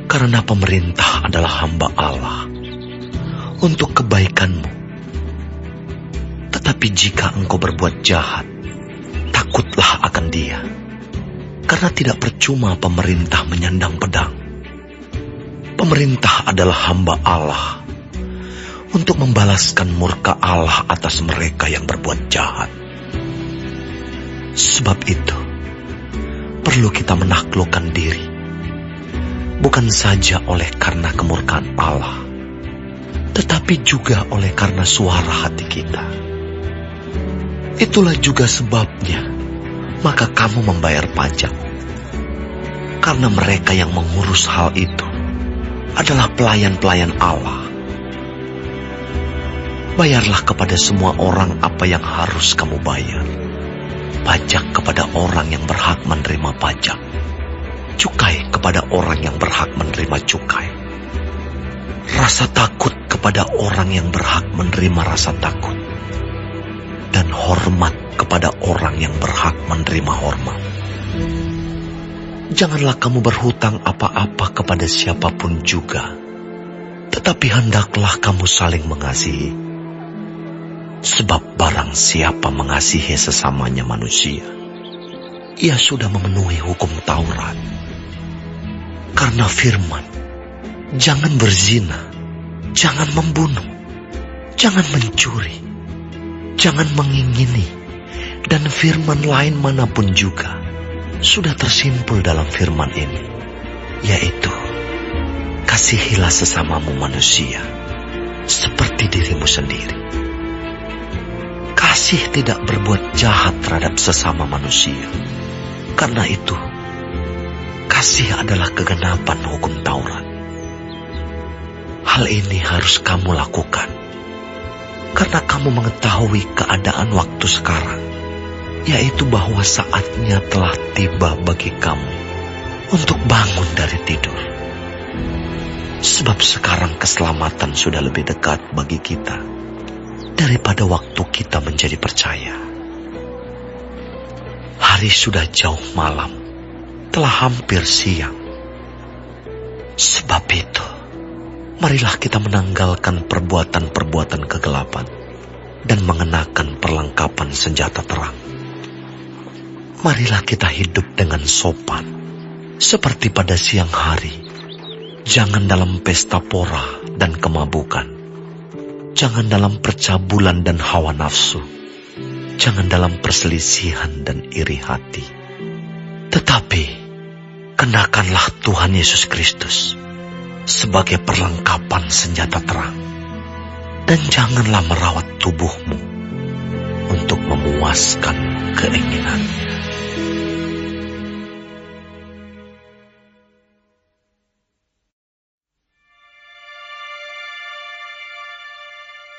Karena pemerintah adalah hamba Allah untuk kebaikanmu. Tetapi jika engkau berbuat jahat, takutlah akan dia. Karena tidak percuma pemerintah menyandang pedang. Pemerintah adalah hamba Allah untuk membalaskan murka Allah atas mereka yang berbuat jahat. Sebab itu, perlu kita menaklukkan diri, bukan saja oleh karena kemurkaan Allah, tetapi juga oleh karena suara hati kita. Itulah juga sebabnya, maka kamu membayar pajak. Karena mereka yang mengurus hal itu adalah pelayan-pelayan Allah. Bayarlah kepada semua orang apa yang harus kamu bayar. Pajak kepada orang yang berhak menerima pajak. Cukai kepada orang yang berhak menerima cukai. Rasa takut kepada orang yang berhak menerima rasa takut. Dan hormat kepada orang yang berhak menerima hormat. Janganlah kamu berhutang apa-apa kepada siapapun juga, tetapi hendaklah kamu saling mengasihi. Sebab barang siapa mengasihi sesamanya manusia, ia sudah memenuhi hukum Taurat. Karena firman, jangan berzina, jangan membunuh, jangan mencuri, jangan mengingini, dan firman lain manapun juga sudah tersimpul dalam firman ini, yaitu kasihilah sesamamu manusia seperti dirimu sendiri. Kasih tidak berbuat jahat terhadap sesama manusia. Karena itu, kasih adalah kegenapan hukum Taurat. Hal ini harus kamu lakukan karena kamu mengetahui keadaan waktu sekarang, yaitu bahwa saatnya telah tiba bagi kamu untuk bangun dari tidur. Sebab sekarang keselamatan sudah lebih dekat bagi kita daripada waktu kita menjadi percaya. Hari sudah jauh malam, telah hampir siang. Sebab itu, marilah kita menanggalkan perbuatan-perbuatan kegelapan dan mengenakan perlengkapan senjata terang. Marilah kita hidup dengan sopan, seperti pada siang hari. Jangan dalam pesta pora dan kemabukan. Jangan dalam percabulan dan hawa nafsu. Jangan dalam perselisihan dan iri hati. Tetapi, kenakanlah Tuhan Yesus Kristus sebagai perlengkapan senjata terang. Dan janganlah merawat tubuhmu untuk memuaskan keinginannya.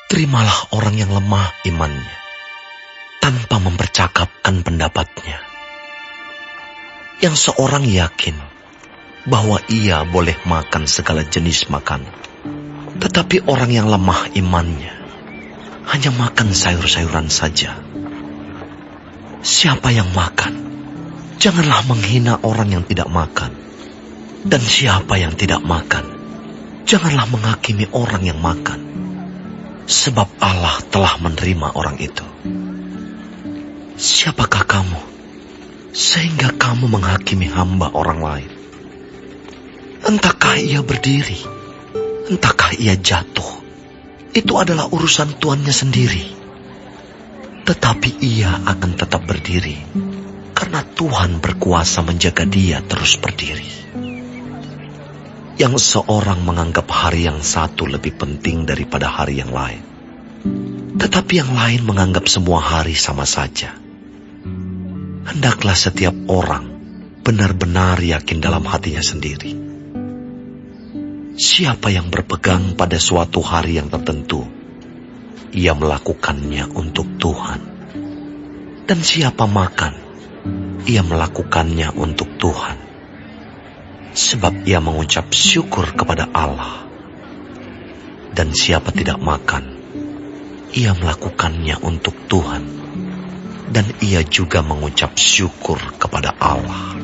Terimalah orang yang lemah imannya, tanpa mempercakapkan pendapatnya. Yang seorang yakin bahwa ia boleh makan segala jenis makanan, tetapi orang yang lemah imannya hanya makan sayur-sayuran saja. Siapa yang makan, janganlah menghina orang yang tidak makan. Dan siapa yang tidak makan, janganlah menghakimi orang yang makan. Sebab Allah telah menerima orang itu. Siapakah kamu, sehingga kamu menghakimi hamba orang lain? Entahkah ia berdiri, entahkah ia jatuh, itu adalah urusan tuannya sendiri. Tetapi ia akan tetap berdiri, karena karena Tuhan berkuasa menjaga dia terus berdiri. Yang seorang menganggap hari yang satu lebih penting daripada hari yang lain, tetapi yang lain menganggap semua hari sama saja. Hendaklah setiap orang benar-benar yakin dalam hatinya sendiri. Siapa yang berpegang pada suatu hari yang tertentu, ia melakukannya untuk Tuhan. Dan siapa makan, ia melakukannya untuk Tuhan. Sebab ia mengucap syukur kepada Allah. Dan siapa tidak makan, ia melakukannya untuk Tuhan. Dan ia juga mengucap syukur kepada Allah.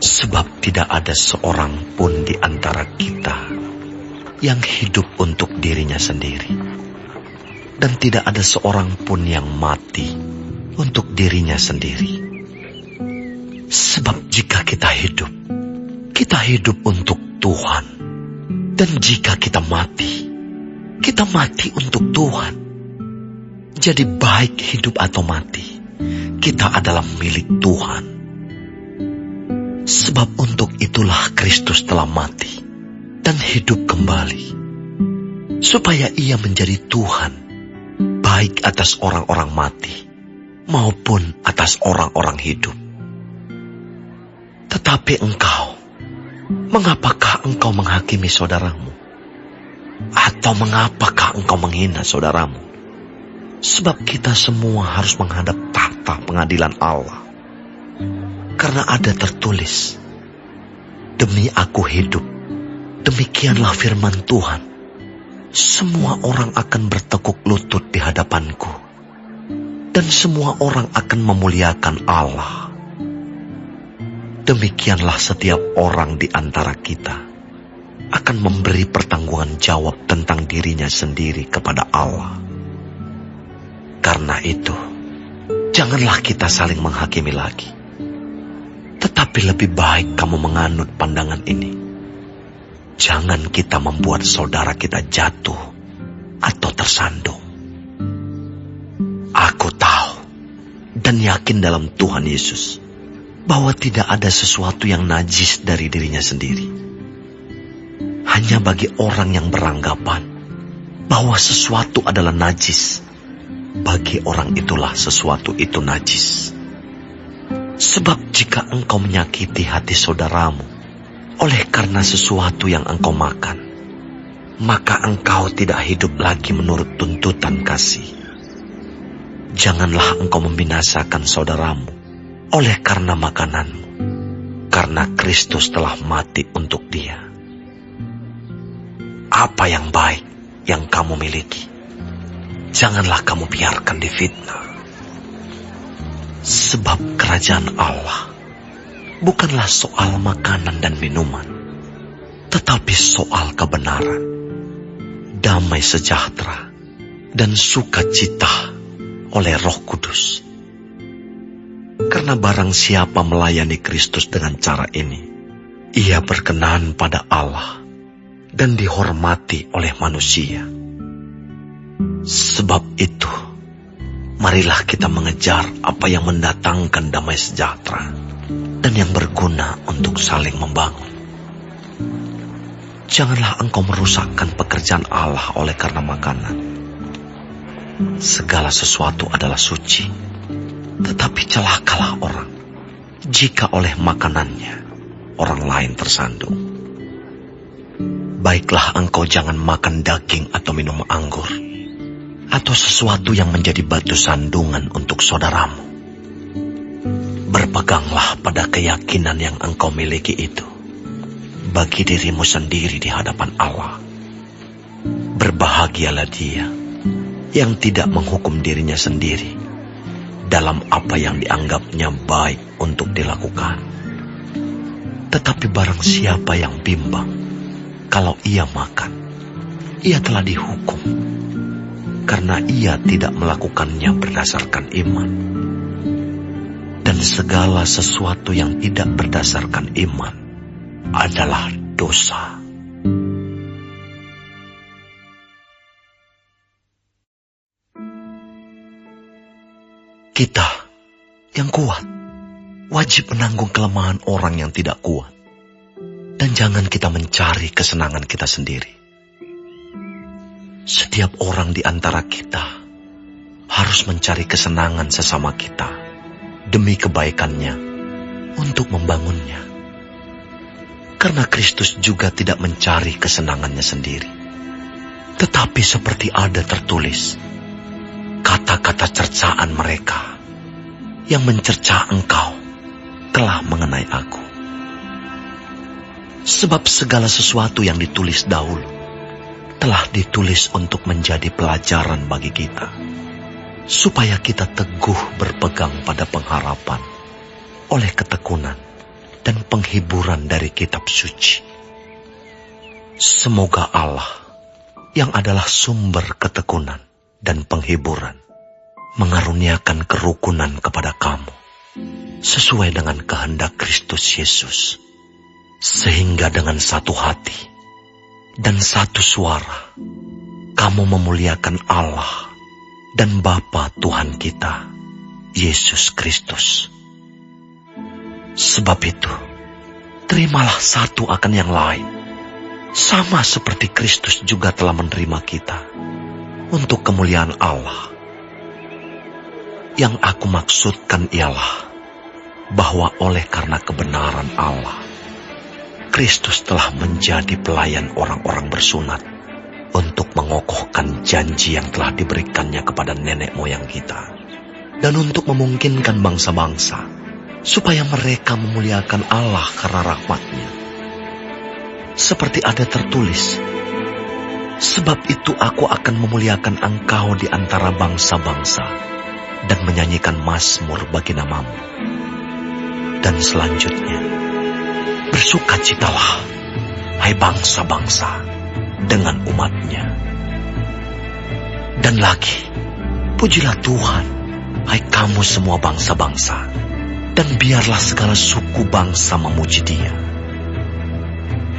Sebab tidak ada seorang pun di antara kita yang hidup untuk dirinya sendiri. Dan tidak ada seorang pun yang mati untuk dirinya sendiri. Sebab jika kita hidup untuk Tuhan. Dan jika kita mati untuk Tuhan. Jadi baik hidup atau mati, kita adalah milik Tuhan. Sebab untuk itulah Kristus telah mati dan hidup kembali, supaya ia menjadi Tuhan, baik atas orang-orang mati maupun atas orang-orang hidup. Tetapi engkau, mengapakah engkau menghakimi saudaramu? Atau mengapakah engkau menghina saudaramu? Sebab kita semua harus menghadap tahta pengadilan Allah. Karena ada tertulis, demi aku hidup, demikianlah firman Tuhan, semua orang akan bertekuk lutut di hadapanku, dan semua orang akan memuliakan Allah. Demikianlah setiap orang di antara kita akan memberi pertanggungan jawab tentang dirinya sendiri kepada Allah. Karena itu, janganlah kita saling menghakimi lagi. Tetapi lebih baik kamu menganut pandangan ini. Jangan kita membuat saudara kita jatuh atau tersandung. Aku tahu dan yakin dalam Tuhan Yesus bahwa tidak ada sesuatu yang najis dari dirinya sendiri. Hanya bagi orang yang beranggapan bahwa sesuatu adalah najis, bagi orang itulah sesuatu itu najis. Sebab jika engkau menyakiti hati saudaramu oleh karena sesuatu yang engkau makan, maka engkau tidak hidup lagi menurut tuntutan kasih. Janganlah engkau membinasakan saudaramu oleh karena makananmu, karena Kristus telah mati untuk dia. Apa yang baik yang kamu miliki, janganlah kamu biarkan difitnah. Sebab kerajaan Allah bukanlah soal makanan dan minuman, tetapi soal kebenaran, damai sejahtera, dan sukacita oleh Roh Kudus. Karena barang siapa melayani Kristus dengan cara ini, ia berkenan pada Allah dan dihormati oleh manusia. Sebab itu, marilah kita mengejar apa yang mendatangkan damai sejahtera dan yang berguna untuk saling membangun. Janganlah engkau merusakkan pekerjaan Allah oleh karena makanan. Segala sesuatu adalah suci, tetapi celakalah orang jika oleh makanannya orang lain tersandung. Baiklah engkau jangan makan daging atau minum anggur, atau sesuatu yang menjadi batu sandungan untuk saudaramu. Berpeganglah pada keyakinan yang engkau miliki itu, bagi dirimu sendiri di hadapan Allah. Berbahagialah dia yang tidak menghukum dirinya sendiri dalam apa yang dianggapnya baik untuk dilakukan. Tetapi barang siapa yang bimbang kalau ia makan, ia telah dihukum, karena ia tidak melakukannya berdasarkan iman. Dan segala sesuatu yang tidak berdasarkan iman adalah dosa. Kita yang kuat wajib menanggung kelemahan orang yang tidak kuat. Dan jangan kita mencari kesenangan kita sendiri. Setiap orang di antara kita harus mencari kesenangan sesama kita demi kebaikannya untuk membangunnya. Karena Kristus juga tidak mencari kesenangannya sendiri. Tetapi seperti ada tertulis, kata-kata cercaan mereka yang mencerca engkau telah mengenai aku. Sebab segala sesuatu yang ditulis dahulu telah ditulis untuk menjadi pelajaran bagi kita, supaya kita teguh berpegang pada pengharapan oleh ketekunan dan penghiburan dari kitab suci. Semoga Allah yang adalah sumber ketekunan dan penghiburan mengaruniakan kerukunan kepada kamu sesuai dengan kehendak Kristus Yesus, sehingga dengan satu hati dan satu suara kamu memuliakan Allah dan Bapa Tuhan kita, Yesus Kristus. Sebab itu, terimalah satu akan yang lain, sama seperti Kristus juga telah menerima kita untuk kemuliaan Allah. Yang aku maksudkan ialah bahwa oleh karena kebenaran Allah, Kristus telah menjadi pelayan orang-orang bersunat untuk mengokohkan janji yang telah diberikannya kepada nenek moyang kita, dan untuk memungkinkan bangsa-bangsa supaya mereka memuliakan Allah karena rahmat-Nya. Seperti ada tertulis, sebab itu aku akan memuliakan engkau di antara bangsa-bangsa dan menyanyikan mazmur bagi namamu. Dan selanjutnya, bersukacitalah, hai bangsa-bangsa, dengan umat-Nya. Dan lagi, pujilah Tuhan, hai kamu semua bangsa-bangsa, dan biarlah segala suku bangsa memuji Dia.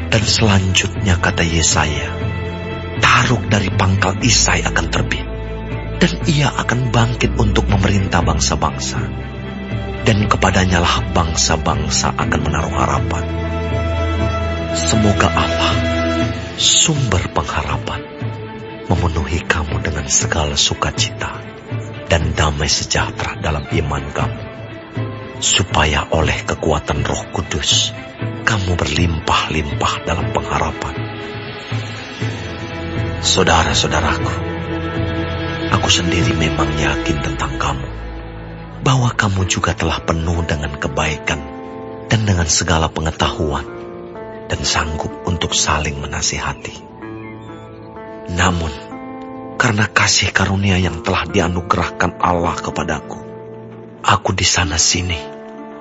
Dan selanjutnya kata Yesaya, Taruk dari pangkal Isai akan terbit, dan Ia akan bangkit untuk memerintah bangsa-bangsa. Dan kepadanya lah bangsa-bangsa akan menaruh harapan. Semoga Allah, sumber pengharapan, memenuhi kamu dengan segala sukacita dan damai sejahtera dalam iman kamu, supaya oleh kekuatan Roh Kudus, kamu berlimpah-limpah dalam pengharapan. Saudara-saudaraku, aku sendiri memang yakin tentang kamu, bahwa kamu juga telah penuh dengan kebaikan dan dengan segala pengetahuan, dan sanggup untuk saling menasihati. Namun, karena kasih karunia yang telah dianugerahkan Allah kepadaku, aku di sana-sini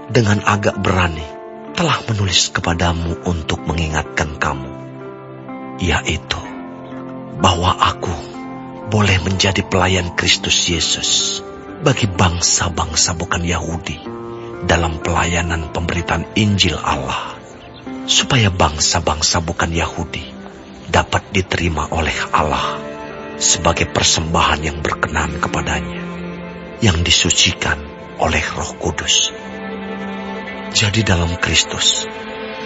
dengan agak berani telah menulis kepadamu untuk mengingatkan kamu, yaitu bahwa aku boleh menjadi pelayan Kristus Yesus bagi bangsa-bangsa bukan Yahudi dalam pelayanan pemberitaan Injil Allah, supaya bangsa-bangsa bukan Yahudi dapat diterima oleh Allah sebagai persembahan yang berkenan kepadanya, yang disucikan oleh Roh Kudus. Jadi dalam Kristus,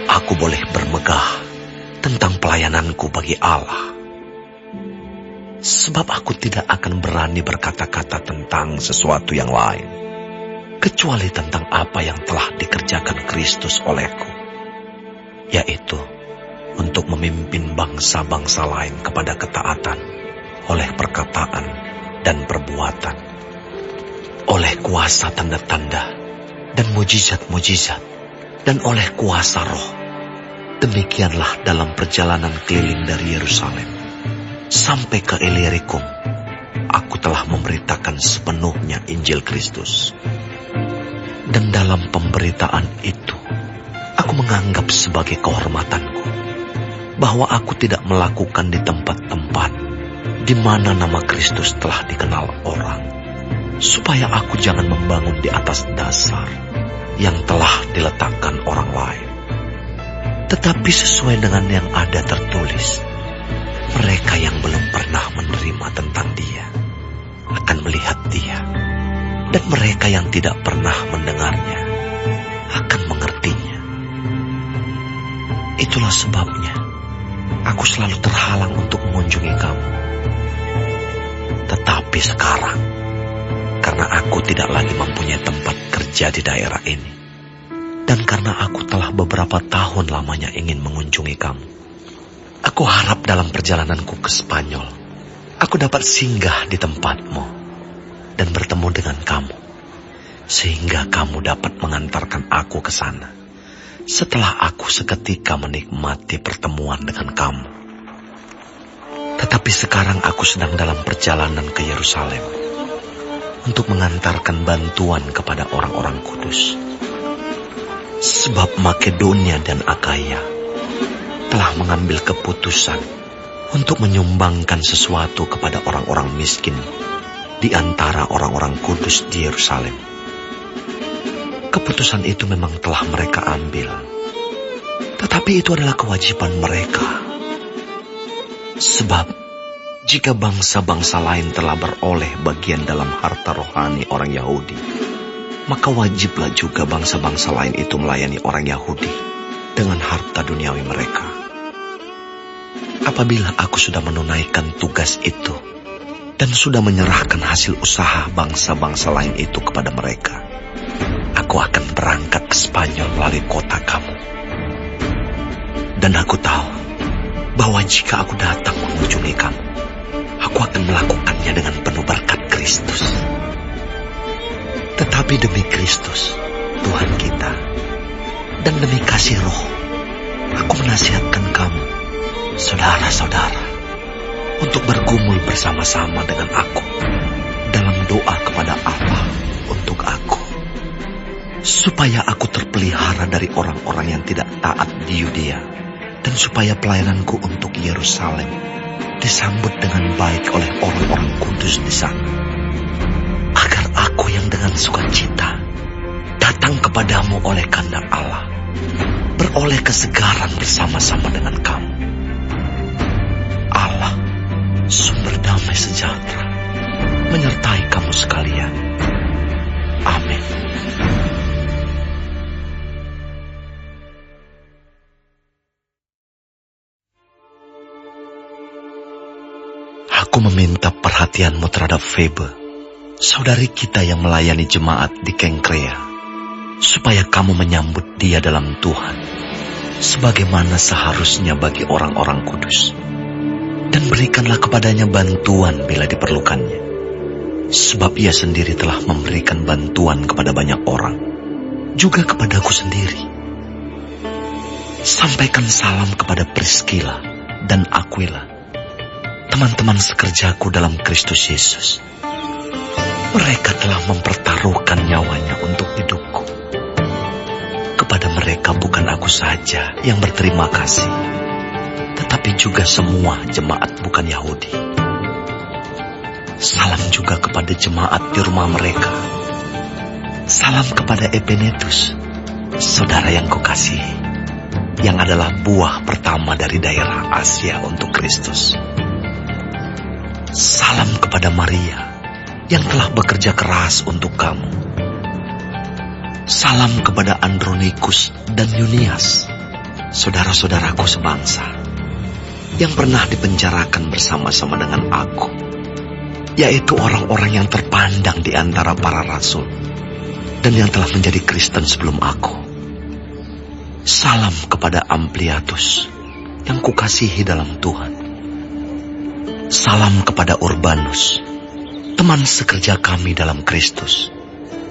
aku boleh bermegah tentang pelayananku bagi Allah. Sebab aku tidak akan berani berkata-kata tentang sesuatu yang lain, kecuali tentang apa yang telah dikerjakan Kristus olehku, yaitu untuk memimpin bangsa-bangsa lain kepada ketaatan oleh perkataan dan perbuatan, oleh kuasa tanda-tanda dan mujizat-mujizat, dan oleh kuasa Roh. Demikianlah dalam perjalanan keliling dari Yerusalem sampai ke Illyricum, aku telah memberitakan sepenuhnya Injil Kristus. Dan dalam pemberitaan itu, aku menganggap sebagai kehormatanku bahwa aku tidak melakukan di tempat-tempat di mana nama Kristus telah dikenal orang, supaya aku jangan membangun di atas dasar yang telah diletakkan orang lain. Tetapi sesuai dengan yang ada tertulis, mereka yang belum pernah menerima tentang Dia akan melihat Dia, dan mereka yang tidak pernah mendengarnya Itulah sebabnya aku selalu terhalang untuk mengunjungi kamu. Tetapi sekarang, karena aku tidak lagi mempunyai tempat kerja di daerah ini, dan karena aku telah beberapa tahun lamanya ingin mengunjungi kamu, aku harap dalam perjalananku ke Spanyol, aku dapat singgah di tempatmu dan bertemu dengan kamu, sehingga kamu dapat mengantarkan aku ke sana setelah aku seketika menikmati pertemuan dengan kamu. Tetapi sekarang aku sedang dalam perjalanan ke Yerusalem untuk mengantarkan bantuan kepada orang-orang kudus. Sebab Makedonia dan Akaya telah mengambil keputusan untuk menyumbangkan sesuatu kepada orang-orang miskin di antara orang-orang kudus di Yerusalem. Keputusan itu memang telah mereka ambil, tetapi itu adalah kewajiban mereka. Sebab jika bangsa-bangsa lain telah beroleh bagian dalam harta rohani orang Yahudi, maka wajiblah juga bangsa-bangsa lain itu melayani orang Yahudi dengan harta duniawi mereka. Apabila aku sudah menunaikan tugas itu dan sudah menyerahkan hasil usaha bangsa-bangsa lain itu kepada mereka, aku akan berangkat ke Spanyol melalui kota kamu. Dan aku tahu bahwa jika aku datang mengunjungi kamu, aku akan melakukannya dengan penuh berkat Kristus. Tetapi demi Kristus, Tuhan kita, dan demi kasih Roh, aku menasihatkan kamu, saudara-saudara, untuk bergumul bersama-sama dengan aku dalam doa kepada Allah untuk aku, supaya aku terpelihara dari orang-orang yang tidak taat di Yudea, dan supaya pelayananku untuk Yerusalem disambut dengan baik oleh orang-orang kudus di sana, agar aku yang dengan sukacita datang kepadamu oleh kehendak Allah, beroleh kesegaran bersama-sama dengan kamu. Allah, sumber damai sejahtera, menyertai kamu sekalian. Amin. Aku meminta perhatianmu terhadap Febe, saudari kita yang melayani jemaat di Kengkrea, supaya kamu menyambut dia dalam Tuhan, sebagaimana seharusnya bagi orang-orang kudus. Dan berikanlah kepadanya bantuan bila diperlukannya, sebab ia sendiri telah memberikan bantuan kepada banyak orang, juga kepadaku sendiri. Sampaikan salam kepada Priscilla dan Aquila, teman-teman sekerjaku dalam Kristus Yesus. Mereka telah mempertaruhkan nyawanya untuk hidupku. Kepada mereka bukan aku saja yang berterima kasih, tetapi juga semua jemaat bukan Yahudi. Salam juga kepada jemaat di rumah mereka. Salam kepada Epenetus, saudara yang kukasihi, yang adalah buah pertama dari daerah Asia untuk Kristus. Salam kepada Maria yang telah bekerja keras untuk kamu. Salam kepada Andronikus dan Yunias, saudara-saudaraku sebangsa, yang pernah dipenjarakan bersama-sama dengan aku, yaitu orang-orang yang terpandang di antara para rasul, dan yang telah menjadi Kristen sebelum aku. Salam kepada Ampliatus, yang kukasihi dalam Tuhan. Salam kepada Urbanus, teman sekerja kami dalam Kristus.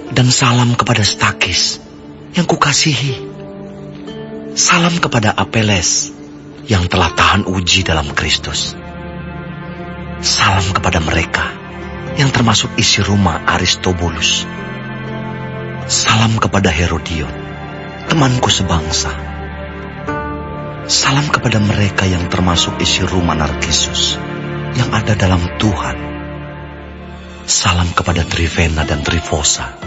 Dan salam kepada Stakis, yang kukasihi. Salam kepada Apeles, yang telah tahan uji dalam Kristus. Salam kepada mereka, yang termasuk isi rumah Aristobulus. Salam kepada Herodion, temanku sebangsa. Salam kepada mereka yang termasuk isi rumah Narkisus, yang ada dalam Tuhan. Salam kepada Trivena dan Trifosa,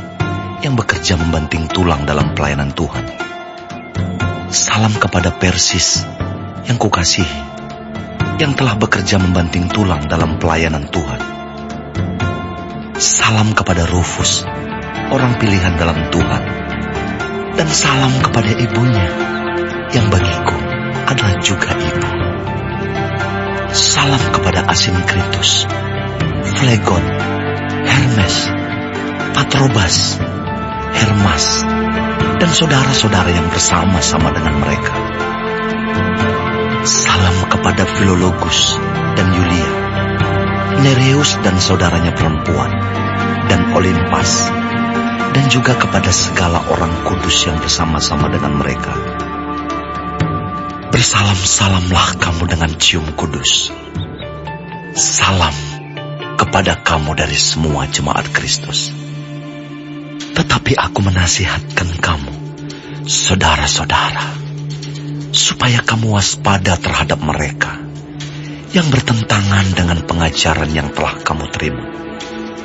yang bekerja membanting tulang dalam pelayanan Tuhan. Salam kepada Persis, yang kukasihi, yang telah bekerja membanting tulang dalam pelayanan Tuhan. Salam kepada Rufus, orang pilihan dalam Tuhan. Dan salam kepada ibunya, yang bagiku adalah juga ibu. Salam kepada Asinkritus, Flegon, Hermes, Patrobas, Hermas, dan saudara-saudara yang bersama-sama dengan mereka. Salam kepada Filologus dan Yulia, Nereus dan saudaranya perempuan, dan Olimpas, dan juga kepada segala orang kudus yang bersama-sama dengan mereka. Bersalam-salamlah kamu dengan cium kudus. Salam kepada kamu dari semua jemaat Kristus. Tetapi aku menasihatkan kamu, saudara-saudara, supaya kamu waspada terhadap mereka yang bertentangan dengan pengajaran yang telah kamu terima,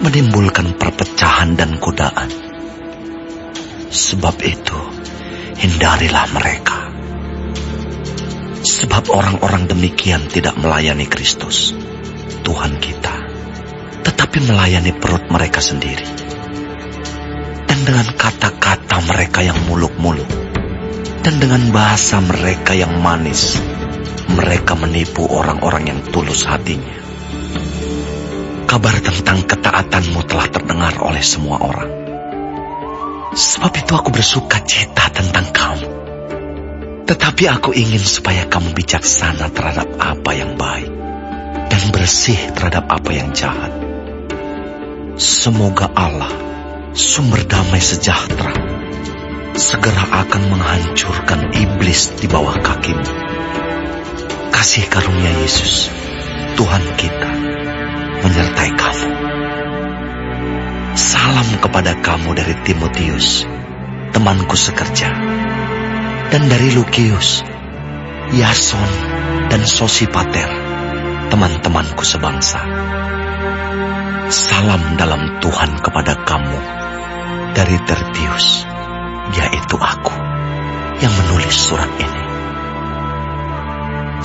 menimbulkan perpecahan dan godaan. Sebab itu, hindarilah mereka. Sebab orang-orang demikian tidak melayani Kristus, Tuhan kita, tetapi melayani perut mereka sendiri. Dan dengan kata-kata mereka yang muluk-muluk, dan dengan bahasa mereka yang manis, mereka menipu orang-orang yang tulus hatinya. Kabar tentang ketaatanmu telah terdengar oleh semua orang. Sebab itu aku bersuka cita tentang kamu. Tetapi aku ingin supaya kamu bijaksana terhadap apa yang baik, dan bersih terhadap apa yang jahat. Semoga Allah, sumber damai sejahtera, segera akan menghancurkan iblis di bawah kakimu. Kasih karunia Yesus, Tuhan kita, menyertai kamu. Salam kepada kamu dari Timotius, temanku sekerja, dan dari Lukius, Yason, dan Sosipater, teman-temanku sebangsa. Salam dalam Tuhan kepada kamu dari Tertius, yaitu aku yang menulis surat ini.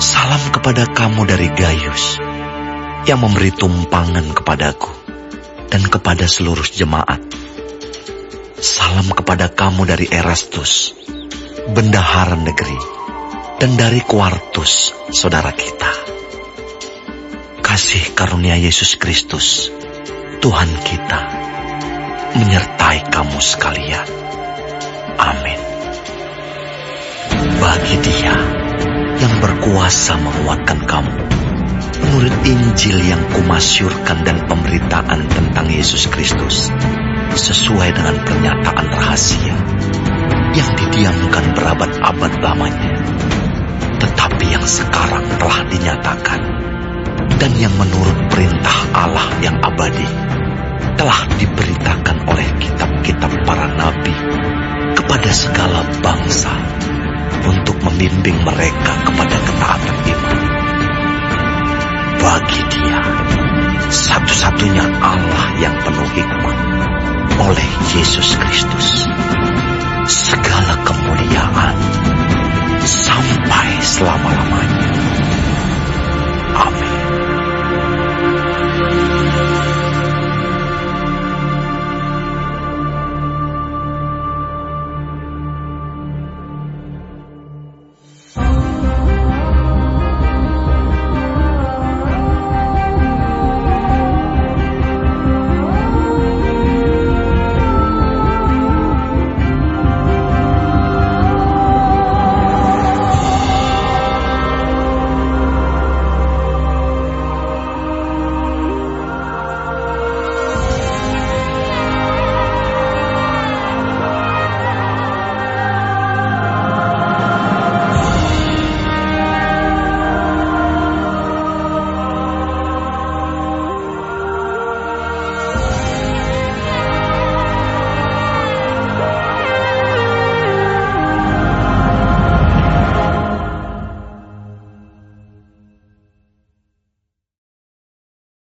Salam kepada kamu dari Gaius, yang memberi tumpangan kepadaku dan kepada seluruh jemaat. Salam kepada kamu dari Erastus, bendahara negeri, dan dari Quartus, saudara kita. Kasih karunia Yesus Kristus, Tuhan kita, menyertai kamu sekalian. Amin. Bagi Dia yang berkuasa menguatkan kamu, menurut Injil yang kumasyurkan dan pemberitaan tentang Yesus Kristus, sesuai dengan pernyataan rahasia yang didiamkan berabad-abad lamanya, tetapi yang sekarang telah dinyatakan, dan yang menurut perintah Allah yang abadi telah diberitakan oleh kitab-kitab para nabi kepada segala bangsa untuk membimbing mereka kepada ketaatan iman. Bagi Dia, satu-satunya Allah yang penuh hikmat, oleh Yesus Kristus,